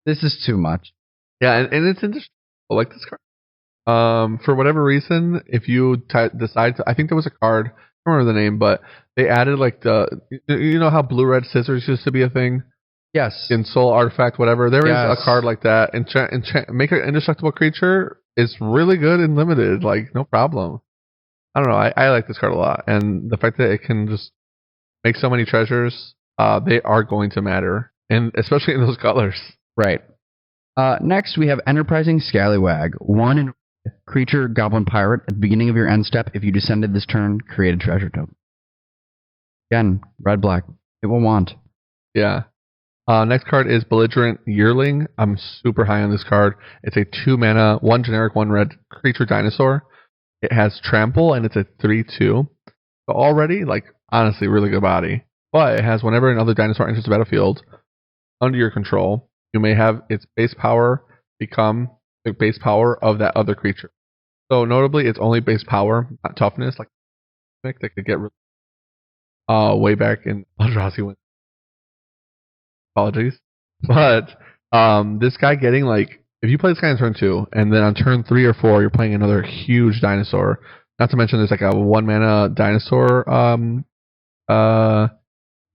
This is too much. Yeah, and it's interesting. I like this card. For whatever reason, if you decide to, I think there was a card. I don't remember the name, but they added like you know how blue-red scissors used to be a thing? Yes. In Soul Artifact, whatever. There is a card like that. Make an indestructible creature is really good and limited. Like, no problem. I don't know. I like this card a lot. And the fact that it can just make so many treasures, they are going to matter. And especially in those colors. Right. Next, we have Enterprising Scallywag. 1 in creature, goblin, pirate. At the beginning of your end step, if you descended this turn, create a treasure token. Again, red, black. It will want. Yeah. Next card is Belligerent Yearling. I'm super high on this card. It's a 2 mana, 1 generic, 1 red creature dinosaur. It has Trample, and it's a 3/2. So already, like, honestly, really good body. But it has whenever another dinosaur enters the battlefield under your control, you may have its base power become the base power of that other creature. So notably, it's only base power, not toughness, like that could get way back in Eldrazi win. Apologies. But this guy getting like, if you play this guy in turn 2, and then on turn 3 or 4, you're playing another huge dinosaur. Not to mention there's like a 1 mana dinosaur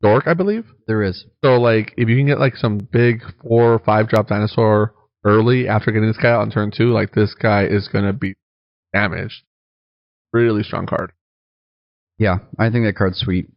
dork, I believe. There is. So like if you can get like some big 4 or 5 drop dinosaur early after getting this guy out on turn 2, like this guy is gonna be damaged. Really strong card. Yeah, I think that card's sweet.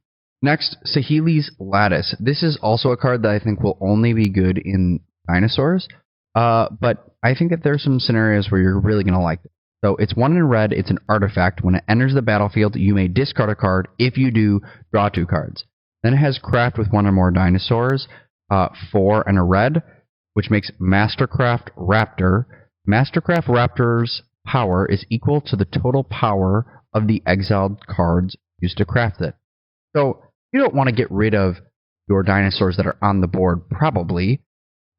Next, Saheeli's Lattice. This is also a card that I think will only be good in dinosaurs. But I think that there's some scenarios where you're really going to like it. So it's 1 in red. It's an artifact. When it enters the battlefield, you may discard a card. If you do, draw 2 cards. Then it has craft with 1 or more dinosaurs, 4 and a red, which makes Mastercraft Raptor. Mastercraft Raptor's power is equal to the total power of the exiled cards used to craft it. So you don't want to get rid of your dinosaurs that are on the board, probably,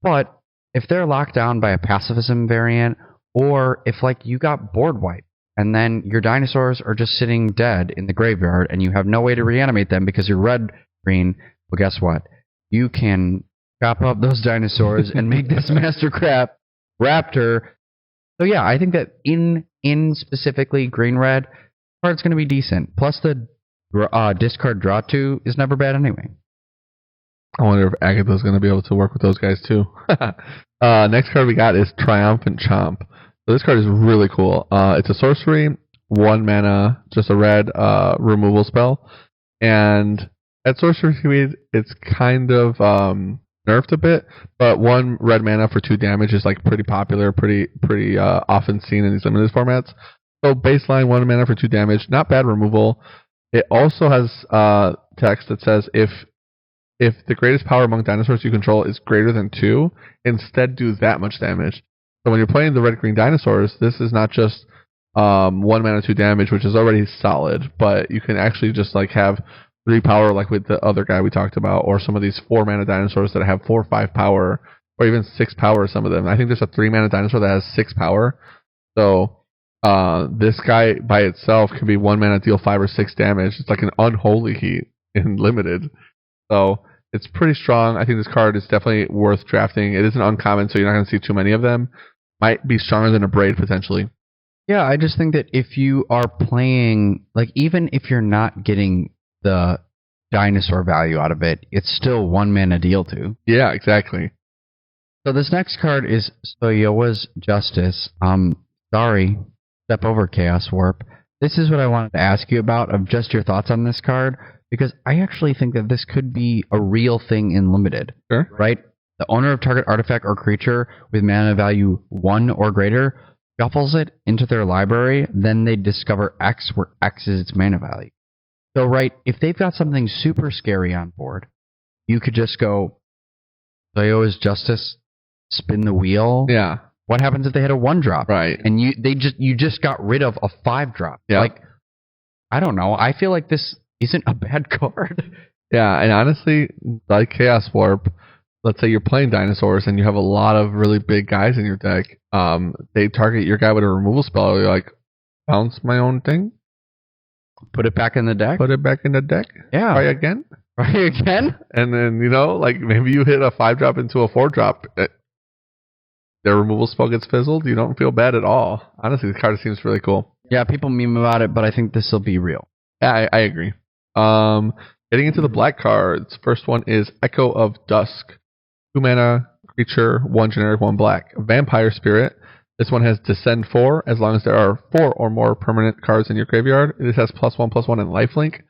but if they're locked down by a pacifism variant, or if like you got board wipe and then your dinosaurs are just sitting dead in the graveyard and you have no way to reanimate them because you're red green, well, guess what? You can chop up those dinosaurs and make this Mastercraft Raptor. So yeah, I think that in specifically green red, card's going to be decent. Plus the discard draw 2 is never bad anyway. I wonder if Agatha's going to be able to work with those guys too. Next card we got is Triumphant Chomp. So this card is really cool. It's a sorcery, 1 mana, just a red removal spell. And at sorcery speed, it's kind of nerfed a bit, but 1 red mana for 2 damage is like pretty popular, pretty often seen in these limited formats. So baseline 1 mana for 2 damage, not bad removal. It also has text that says if the greatest power among dinosaurs you control is greater than 2, instead do that much damage. So when you're playing the red-green dinosaurs, this is not just 1 mana 2 damage, which is already solid, but you can actually just like have 3 power like with the other guy we talked about, or some of these 4 mana dinosaurs that have 4 or 5 power, or even 6 power, some of them. I think there's a 3 mana dinosaur that has 6 power. So this guy by itself can be 1 mana, deal 5 or 6 damage. It's like an unholy heat in limited. So it's pretty strong. I think this card is definitely worth drafting. It isn't uncommon, so you're not going to see too many of them. Might be stronger than a Braid, potentially. Yeah, I just think that if you are playing, like, even if you're not getting the dinosaur value out of it, it's still 1 mana deal 2. Yeah, exactly. So this next card is Soyowa's Justice. Sorry, step over Chaos Warp. This is what I wanted to ask you about, of just your thoughts on this card, because I actually think that this could be a real thing in Limited. Sure. Right? The owner of target artifact or creature with mana value 1 or greater shuffles it into their library, then they discover X, where X is its mana value. So, right, if they've got something super scary on board, you could just go, Soyowa's Justice, spin the wheel. Yeah. What happens if they hit a 1-drop? Right. And you just got rid of a 5-drop. Yeah. Like, I don't know. I feel like this isn't a bad card. Yeah, and honestly, like Chaos Warp, let's say you're playing dinosaurs and you have a lot of really big guys in your deck. They target your guy with a removal spell. You're like, bounce my own thing. Put it back in the deck. Put it back in the deck. Yeah. Try again. Try again. And then, like maybe you hit a 5-drop into a 4-drop. Their removal spell gets fizzled. You don't feel bad at all. Honestly, the card seems really cool. Yeah, people meme about it, but I think this will be real. Yeah, I agree. Getting into the black cards. First one is Echo of Dusk. 2 mana, creature, 1 generic, 1 black. Vampire Spirit. This one has Descend 4, as long as there are 4 or more permanent cards in your graveyard. This has +1/+1 and lifelink.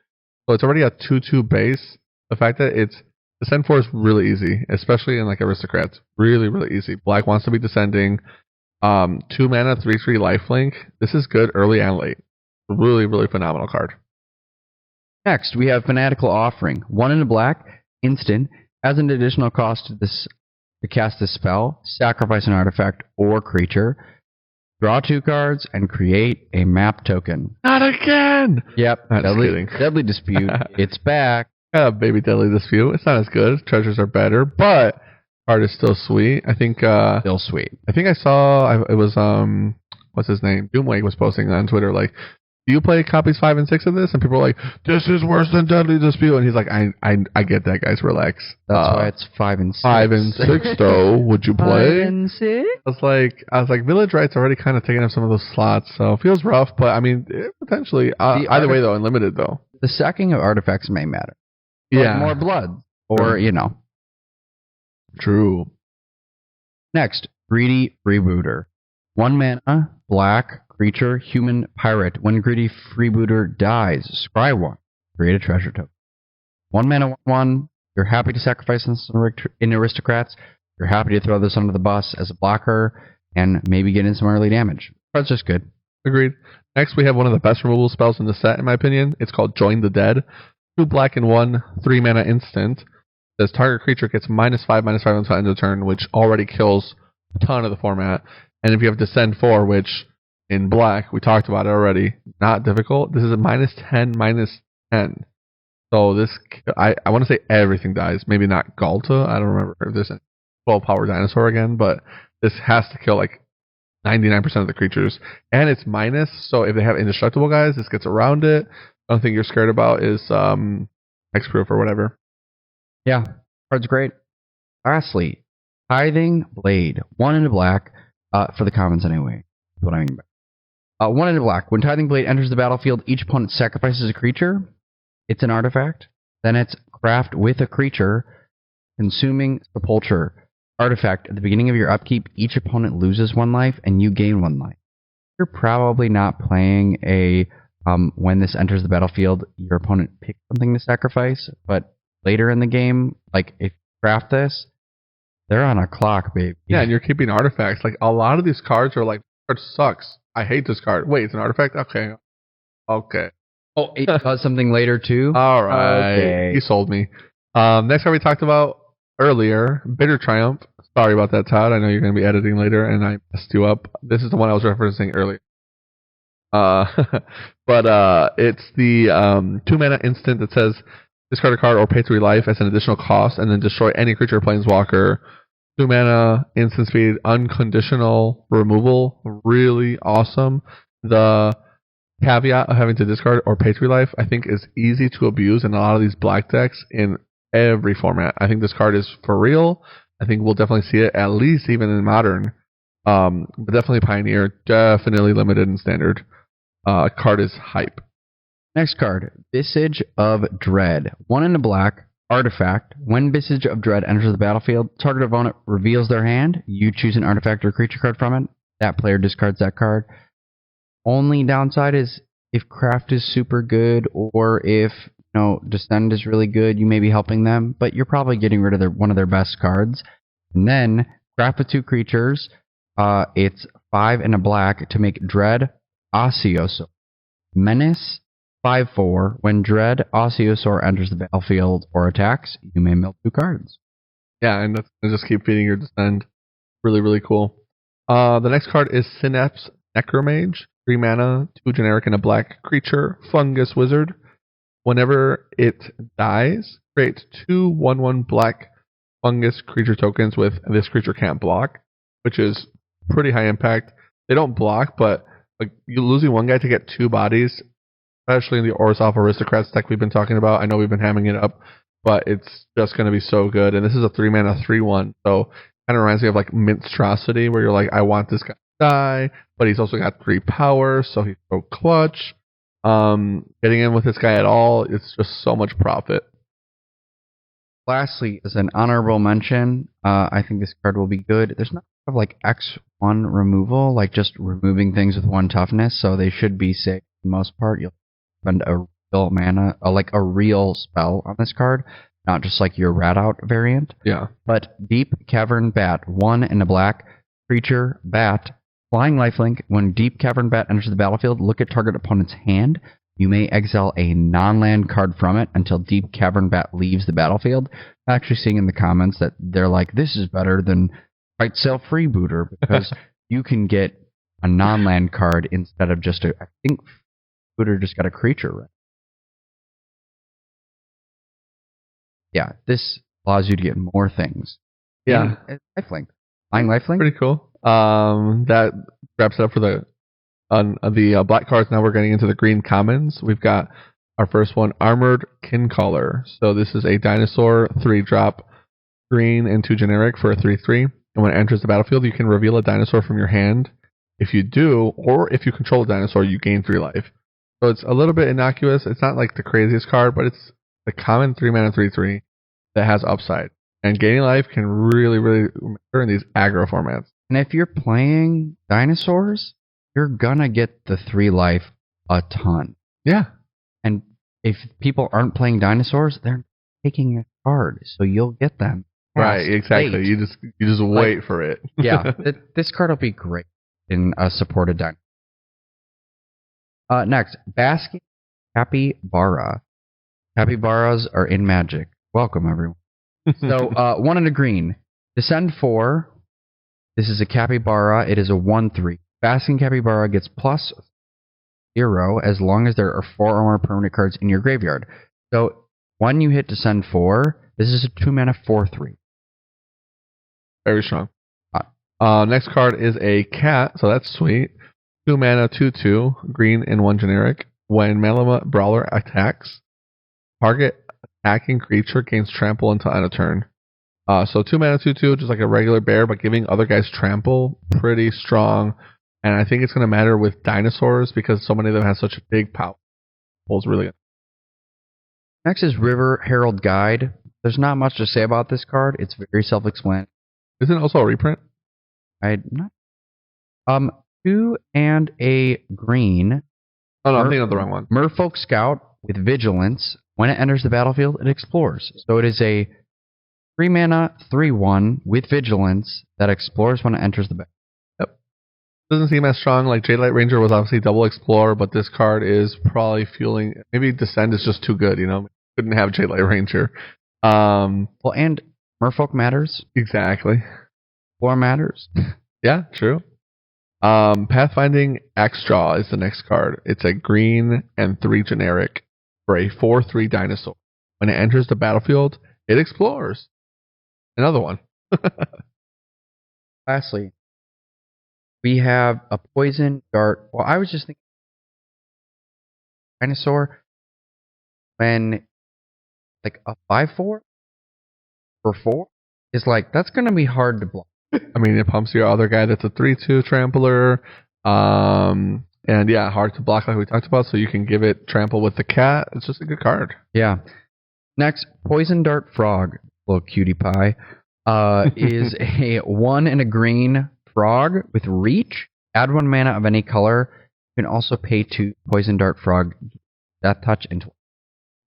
So it's already a 2/2 base. The fact that it's Descend 4 is really easy, especially in like Aristocrats. Really, really easy. Black wants to be descending. 2 mana, 3/3 lifelink. This is good early and late. Really, really phenomenal card. Next, we have Fanatical Offering. 1 in a black, instant. As an additional cost to cast this spell, sacrifice an artifact or creature, draw 2 cards, and create a map token. Not again! Yep. Kidding. Deadly Dispute. It's back. Baby Deadly Dispute. It's not as good. Treasures are better, but card is still sweet. I think. Still sweet. I think I saw it was what's his name? Doomwake was posting on Twitter like, do you play copies 5 and 6 of this? And people are like, this is worse than Deadly Dispute. And he's like, I get that, guys. Relax. That's why it's 5 and 6. 5 and 6, though. Would you play? 5 and 6? I was like, Village Right's already kind of taking up some of those slots, so it feels rough. But I mean, potentially. Either way, though, unlimited though. The sacking of artifacts may matter. Yeah. More blood, or True. Next, Greedy Freebooter. 1 mana, black. Creature, human, pirate. When Greedy Freebooter dies, scry 1. Create a treasure token. 1 mana, 1. You're happy to sacrifice this in Aristocrats. You're happy to throw this under the bus as a blocker. and maybe get in some early damage. That's just good. Agreed. Next, we have one of the best removal spells in the set, in my opinion. It's called Join the Dead. 2 black and 1, 3 mana instant. Says target creature gets -5/-5 until end of turn, which already kills a ton of the format. And if you have Descend 4, which in black, we talked about it already, not difficult. This is a -10/-10. So this, I want to say everything dies. Maybe not Galta. I don't remember if there's a 12 power dinosaur again, but this has to kill like 99% of the creatures. And it's minus, so if they have indestructible guys, this gets around it. The only thing you're scared about is Hexproof or whatever. Yeah, card's great. Lastly, Tithing Blade. 1 into black, for the commons anyway. That's what I mean by 1 into black. When Tithing Blade enters the battlefield, each opponent sacrifices a creature. It's an artifact. Then it's craft with a creature, consuming Sepulture. Artifact. At the beginning of your upkeep, each opponent loses 1 life, and you gain 1 life. You're probably not playing a when this enters the battlefield, your opponent picks something to sacrifice, but later in the game, like if you craft this, they're on a clock, baby. Yeah, and you're keeping artifacts. Like a lot of these cards are like, card sucks. I hate this card. Wait, it's an artifact? Okay. Oh, it does something later too? All right. Okay. You sold me. Next card we talked about earlier, Bitter Triumph. Sorry about that, Todd. I know you're going to be editing later, and I messed you up. This is the one I was referencing earlier. But it's the 2 mana instant that says discard a card or pay 3 life as an additional cost, and then destroy any creature or planeswalker. 2 mana, instant speed, unconditional removal. Really awesome. The caveat of having to discard or pay 3 life, I think, is easy to abuse in a lot of these black decks in every format. I think this card is for real. I think we'll definitely see it, at least even in Modern. But definitely Pioneer, definitely limited and Standard. Card is hype. Next card, Visage of Dread. 1 into black, artifact. When Visage of Dread enters the battlefield, target opponent reveals their hand. You choose an artifact or creature card from it. That player discards that card. Only downside is if craft is super good, or if Descend is really good, you may be helping them, but you're probably getting rid of one of their best cards. And then craft with 2 creatures. It's 5 and a black to make Dread Osiosaur. Menace 5/4. When Dread Osiosaur enters the battlefield or attacks, you may mill 2 cards. Yeah, and that's gonna just keep feeding your Descend. Really, really cool. The next card is Synapse Necromage. 3 mana, 2 generic and a black creature, fungus wizard. Whenever it dies, create 2 1/1 black fungus creature tokens with this creature can't block, which is pretty high impact. They don't block, but like you losing 1 guy to get 2 bodies, especially in the Orzhov Aristocrats deck we've been talking about. I know we've been hamming it up, but it's just going to be so good. And this is a 3 mana 3/1, so kind of reminds me of like Minstrosity, where you're like, I want this guy to die, but he's also got 3 power, so he's so clutch. Getting in with this guy at all, it's just so much profit. Lastly, as an honorable mention, I think this card will be good. There's not a lot of like X1 removal, like just removing things with 1 toughness, so they should be safe for the most part. You'll spend a real mana, like a real spell on this card, not just like your rat out variant. Yeah. But Deep Cavern Bat, 1 and a black creature bat. Flying lifelink. When Deep Cavern Bat enters the battlefield, look at target opponent's hand. You may exile a non-land card from it until Deep Cavern Bat leaves the battlefield. I'm actually seeing in the comments that they're like, this is better than Fight Sale Freebooter, because you can get a non-land card instead of just I think Freebooter just got a creature, right? Yeah, this allows you to get more things. Yeah. And lifelink. Flying lifelink? Pretty cool. That wraps it up for the black cards. Now we're getting into the green commons. We've got our first one, Armored Kincaller. So this is a dinosaur 3-drop green and 2 generic for a 3/3. And when it enters the battlefield, you can reveal a dinosaur from your hand. If you do, or if you control a dinosaur, you gain 3 life. So it's a little bit innocuous. It's not like the craziest card, but it's the common 3 mana 3/3 that has upside. And gaining life can really, really matter in these aggro formats. And if you're playing dinosaurs, you're gonna get the 3 life a ton. Yeah. And if people aren't playing dinosaurs, they're taking a card, so you'll get them. Right, exactly. late. You just wait for it. Yeah, this card will be great in a supported deck. Next, Basking Capybara. Capybaras are in Magic. Welcome, everyone. So, 1 and a green. Descend 4. This is a Capybara. It is a 1/3. Basking Capybara gets +0 as long as there are 4 or more permanent cards in your graveyard. So, when you hit Descend 4, this is a 2-mana 4/3. Very strong. Next card is a cat, so that's sweet. 2 mana, 2/2, green and 1 generic. When Malamut Brawler attacks, target attacking creature gains trample until end of turn. So 2 mana, 2/2, just like a regular bear, but giving other guys trample, pretty strong. And I think it's going to matter with dinosaurs because so many of them have such a big power. Pulls really good. Next is River Herald Guide. There's not much to say about this card. It's very self-explanatory. Isn't it also a reprint? 2 and a green. Oh no, I'm thinking of the wrong one. Merfolk Scout with Vigilance. When it enters the battlefield, it explores. So it is a 3 mana, 3/1 with Vigilance that explores when it enters the battlefield. Yep. Doesn't seem as strong. Like Jade Light Ranger was obviously double explore, but this card is probably fueling. Maybe Descend is just too good. Couldn't have Jade Light Ranger. Well, and Merfolk matters. Exactly. Explore matters. Yeah, true. Pathfinding Axejaw is the next card. It's a green and 3 generic for a 4/3 dinosaur. When it enters the battlefield, it explores. Another one. Lastly, we have a Poison Dart. Well, I was just thinking dinosaur when like a 5/4 for 4 is like that's gonna be hard to block. I mean, it pumps your other guy that's a 3/2 trampler. And yeah, hard to block like we talked about, so you can give it trample with the cat. It's just a good card. Yeah. Next, Poison Dart Frog, little cutie pie, is a 1 and a green frog with reach. Add 1 mana of any color. You can also pay 2 Poison Dart Frog Death Touch into.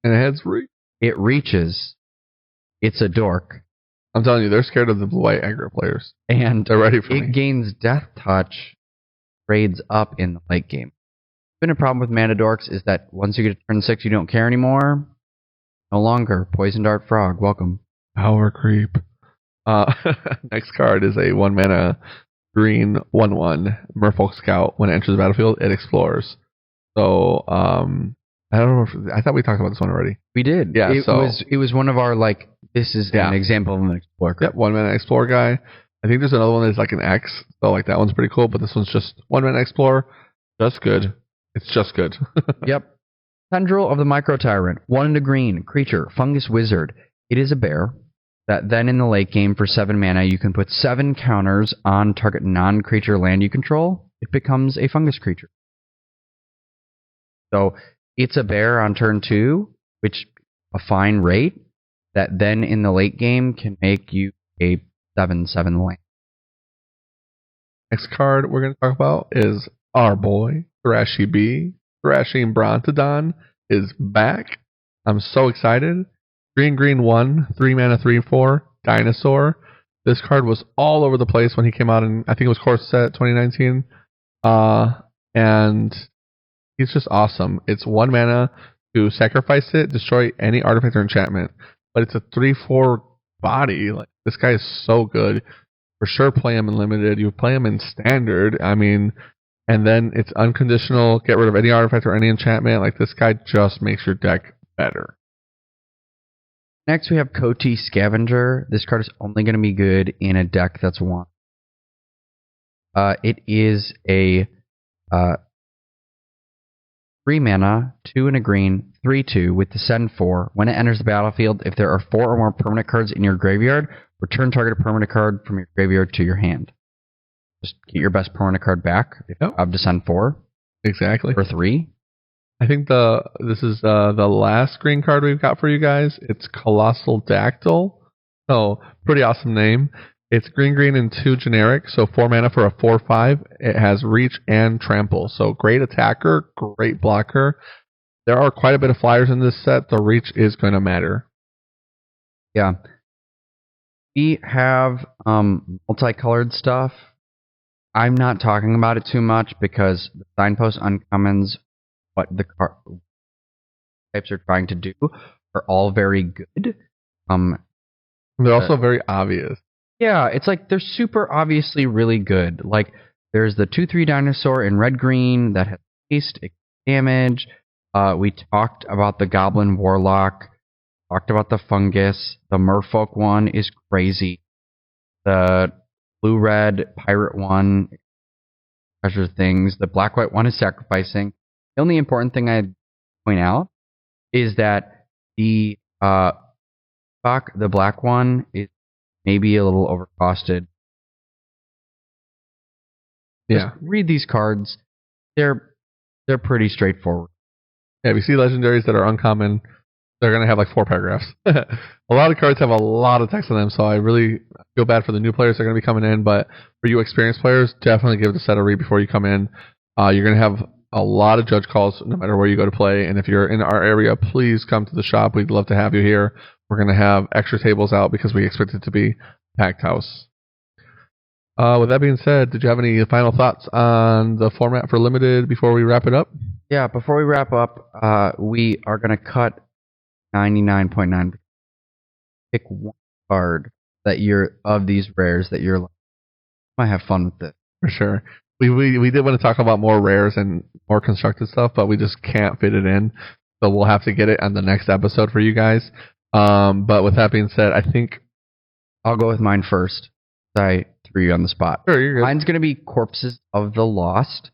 And it has reach. It reaches. It's a dork. I'm telling you, they're scared of the blue-white aggro players. And they're ready for it me. gains Death Touch, trades up in the late game. Been a problem with mana dorks is that once you get to turn 6, you don't care anymore. No longer. Poison Dart Frog, welcome. Power creep. Next card is a 1 mana green 1/1 Merfolk Scout. When it enters the battlefield, it explores. So I don't know. I thought we talked about this one already. We did. Yeah. It was one of our this is an example of an explorer card. Yep, 1 mana explore guy. I think there's another one that's like an X. So like that one's pretty cool, but this one's just 1 mana explore. Just good. It's just good. Yep. Tendril of the Micro Tyrant, 1 and a green, creature, fungus wizard. It is a bear that then in the late game for 7 mana you can put 7 counters on target non-creature land you control. It becomes a fungus creature. So it's a bear on turn 2, which a fine rate that then in the late game can make you a 7/7 land. Next card we're going to talk about is our boy, Thrashy B. Thrashing Brontodon is back. I'm so excited. Green 1, 3 mana 3/4, dinosaur. This card was all over the place when he came out in, I think it was Core Set 2019. And he's just awesome. It's 1 mana to sacrifice it, destroy any artifact or enchantment. But it's a 3/4 body. Like this guy is so good. For sure play him in limited. You play him in standard. I mean, and then it's unconditional. Get rid of any artifact or any enchantment. Like this guy just makes your deck better. Next we have Koti Scavenger. This card is only going to be good in a deck that's 1. It is a 3 mana, 2 and a green, 3/2 with Descend 4. When it enters the battlefield, if there are 4 or more permanent cards in your graveyard, return targeted permanent card from your graveyard to your hand. Just get your best permanent card back of Descend 4. Exactly. For 3. I think this is the last green card we've got for you guys. It's Colossal Dactyl. So, pretty awesome name. It's green and 2 generic, so 4 mana for a 4/5. It has reach and trample. So great attacker, great blocker. There are quite a bit of flyers in this set. The reach is going to matter. Yeah. we have multicolored stuff. I'm not talking about it too much because the signpost uncommons, what the types are trying to do, are all very good. They're also very obvious. Yeah, it's like they're super obviously really good. Like there's the 2/3 dinosaur in red green that has haste, damage. We talked about the goblin warlock. Talked about the fungus. The merfolk one is crazy. The blue red pirate one, treasure things. The black white one is sacrificing. The only important thing I'd point out is that the the black one is maybe a little overcosted. Yeah. Just read these cards. They're pretty straightforward. Yeah, if you see legendaries that are uncommon, they're going to have like 4 paragraphs. A lot of cards have a lot of text on them, so I really feel bad for the new players that are going to be coming in, but for you experienced players, definitely give the set a read before you come in. You're going to have a lot of judge calls no matter where you go to play, and if you're in our area, please come to the shop. We'd love to have you here. We're going to have extra tables out because we expect it to be a packed house. With that being said, did you have any final thoughts on the format for Limited before we wrap it up? Yeah, before we wrap up, we are going to cut 99.9. Pick one card that you're of these rares that you're like, might have fun with this. For sure. We did want to talk about more rares and more constructed stuff, but we just can't fit it in. So we'll have to get it on the next episode for you guys. But with that being said, I think I'll go with mine first. I threw you on the spot. Sure, you're good. Mine's going to be Corpses of the Lost.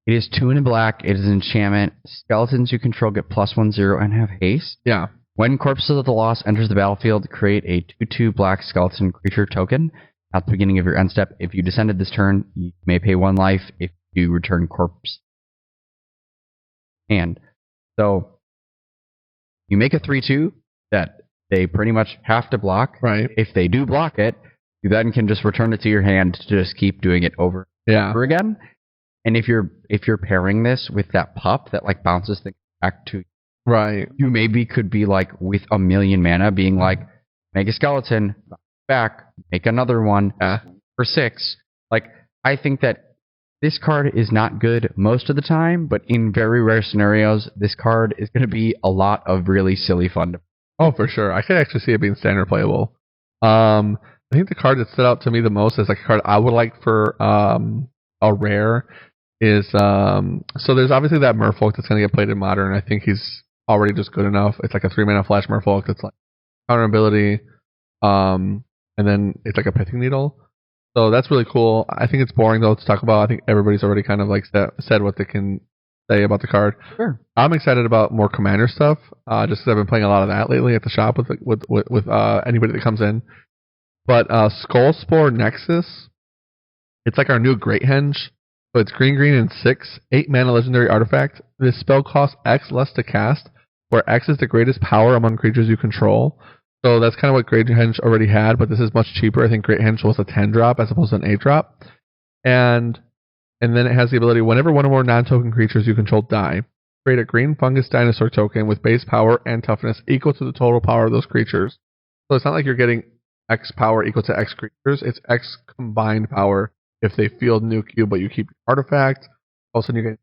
It is 2 in black. It is an enchantment. Skeletons you control get +1/0 and have haste. Yeah. When Corpses of the Lost enters the battlefield, create a 2/2 black skeleton creature token at the beginning of your end step. If you descended this turn, you may pay 1 life if you return corpse. And so you make a 3/2 that they pretty much have to block. Right. If they do block it, you then can just return it to your hand to just keep doing it over and over again. And if you're pairing this with that pup that like bounces things back to right, you maybe could be like with 1,000,000 mana being like, make a skeleton, back, make another one for 6. Like, I think that this card is not good most of the time, but in very rare scenarios, this card is going to be a lot of really silly fun. Oh, for sure. I could actually see it being standard playable. I think the card that stood out to me the most as like a card I would like for a rare is so there's obviously that merfolk that's going to get played in modern. I think he's already just good enough. It's like a 3-mana flash merfolk that's like counter ability, and then it's like a pithing needle. So that's really cool. I think it's boring though to talk about. I think everybody's already kind of like said what they can say about the card. Sure. I'm excited about more commander stuff, just because I've been playing a lot of that lately at the shop with anybody that comes in. But Skullspore Nexus, it's like our new Great Henge. So it's green and 6, 8 mana legendary artifact. This spell costs X less to cast, where X is the greatest power among creatures you control. So that's kind of what Great Henge already had, but this is much cheaper. I think Great Henge was a 10-drop as opposed to an 8-drop. And then it has the ability, whenever one or more non-token creatures you control die, create a green fungus dinosaur token with base power and toughness equal to the total power of those creatures. So it's not like you're getting X power equal to X creatures. It's X combined power if they field nuke you, but you keep your artifact. All of a sudden you get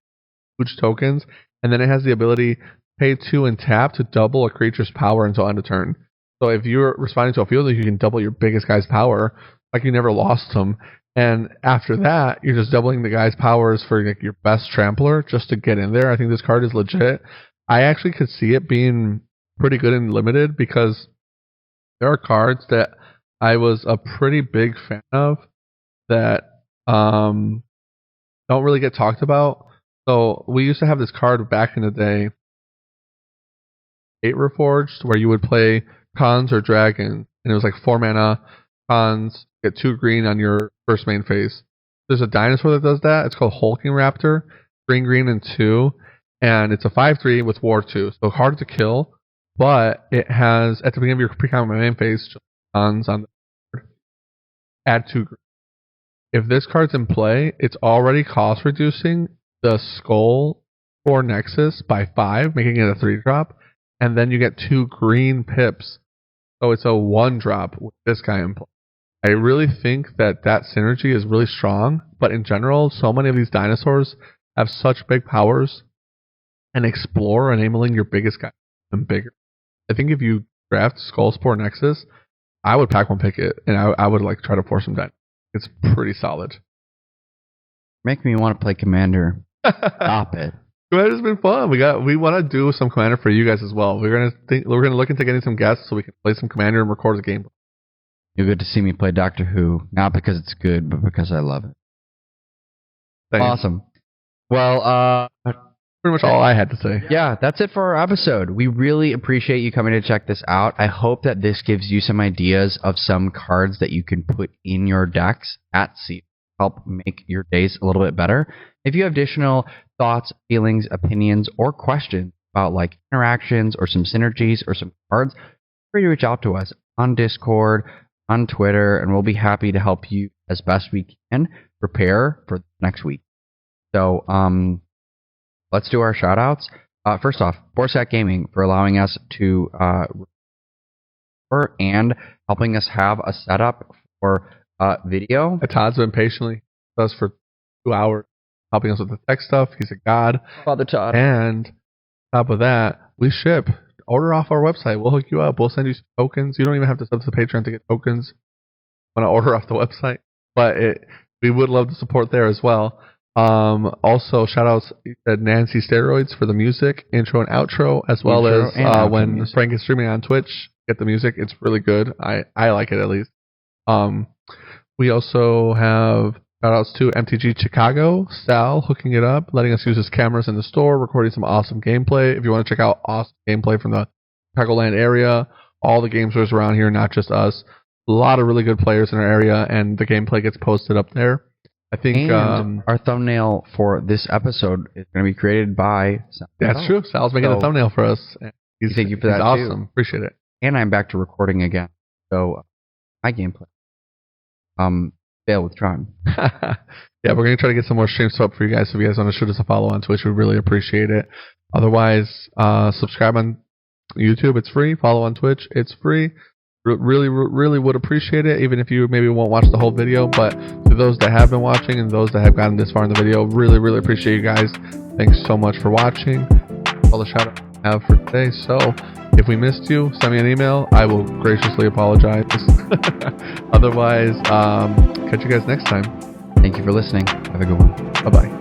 huge tokens. And then it has the ability, pay 2 and tap to double a creature's power until end of turn. So if you're responding to a field, you can double your biggest guy's power, like you never lost him. And after that, you're just doubling the guy's powers for like your best trampler just to get in there. I think this card is legit. I actually could see it being pretty good in limited because there are cards that I was a pretty big fan of that don't really get talked about. So we used to have this card back in the day, 8 Reforged, where you would play Khans or Dragon, and it was like 4 mana Khans, get 2 green on your first main phase. There's a dinosaur that does that. It's called Hulking Raptor, green and 2, and it's a 5/3 with War 2. So hard to kill, but it has, at the beginning of your pre-combat main phase, just Khans on the board. Add 2 green. If this card's in play, it's already cost reducing the Skull for Nexus by 5, making it a 3-drop, and then you get 2 green pips. So it's a 1-drop with this guy in play. I really think that synergy is really strong. But in general, so many of these dinosaurs have such big powers, and explore enabling your biggest guy and bigger. I think if you draft Skullspore Nexus, I would pack one pick it, and I would like try to force him down. It's pretty solid. Make me want to play Commander. Stop it. Commander's been fun. We want to do some Commander for you guys as well. We're gonna look into getting some guests so we can play some Commander and record a game. You'll get to see me play Doctor Who, not because it's good, but because I love it. Thanks. Awesome. Well, pretty much all I had to say. Yeah, that's it for our episode. We really appreciate you coming to check this out. I hope that this gives you some ideas of some cards that you can put in your decks at sea. Help make your days a little bit better. If you have additional thoughts, feelings, opinions, or questions about like interactions or some synergies or some cards, feel free to reach out to us on Discord, on Twitter, and we'll be happy to help you as best we can prepare for next week. So, let's do our shout outs. First off, Borsat Gaming for allowing us to and helping us have a setup for video. Todd's been patiently with us for 2 hours, helping us with the tech stuff. He's a god. Father Todd. And on top of that, we ship. Order off our website. We'll hook you up. We'll send you some tokens. You don't even have to sub to Patreon to get tokens. Want to order off the website, but we would love the support there as well. Also, shout outs to Nancy Steroids for the music, intro and outro, as well as when music. Frank is streaming on Twitch, get the music. It's really good. I like it at least. We also have shout outs to MTG Chicago, Sal hooking it up, letting us use his cameras in the store, recording some awesome gameplay. If you want to check out awesome gameplay from the Chicagoland area, all the gamesters around here, not just us. A lot of really good players in our area, and the gameplay gets posted up there. I think our thumbnail for this episode is going to be created by Sal. That's true. Sal's making a thumbnail for us. Thank you for that. Awesome. Too. Appreciate it. And I'm back to recording again. So my gameplay. Fail with Tron. Yeah, we're going to try to get some more streams up for you guys. So if you guys want to shoot us a follow on Twitch, we really appreciate it. Otherwise, subscribe on YouTube. It's free. Follow on Twitch. It's free. Really would appreciate it, even if you maybe won't watch the whole video. But to those that have been watching and those that have gotten this far in the video, really appreciate you guys. Thanks so much for watching. All the shout outs I have for today. So if we missed you, send me an email. I will graciously apologize. Otherwise, catch you guys next time. Thank you for listening. Have a good one. Bye-bye.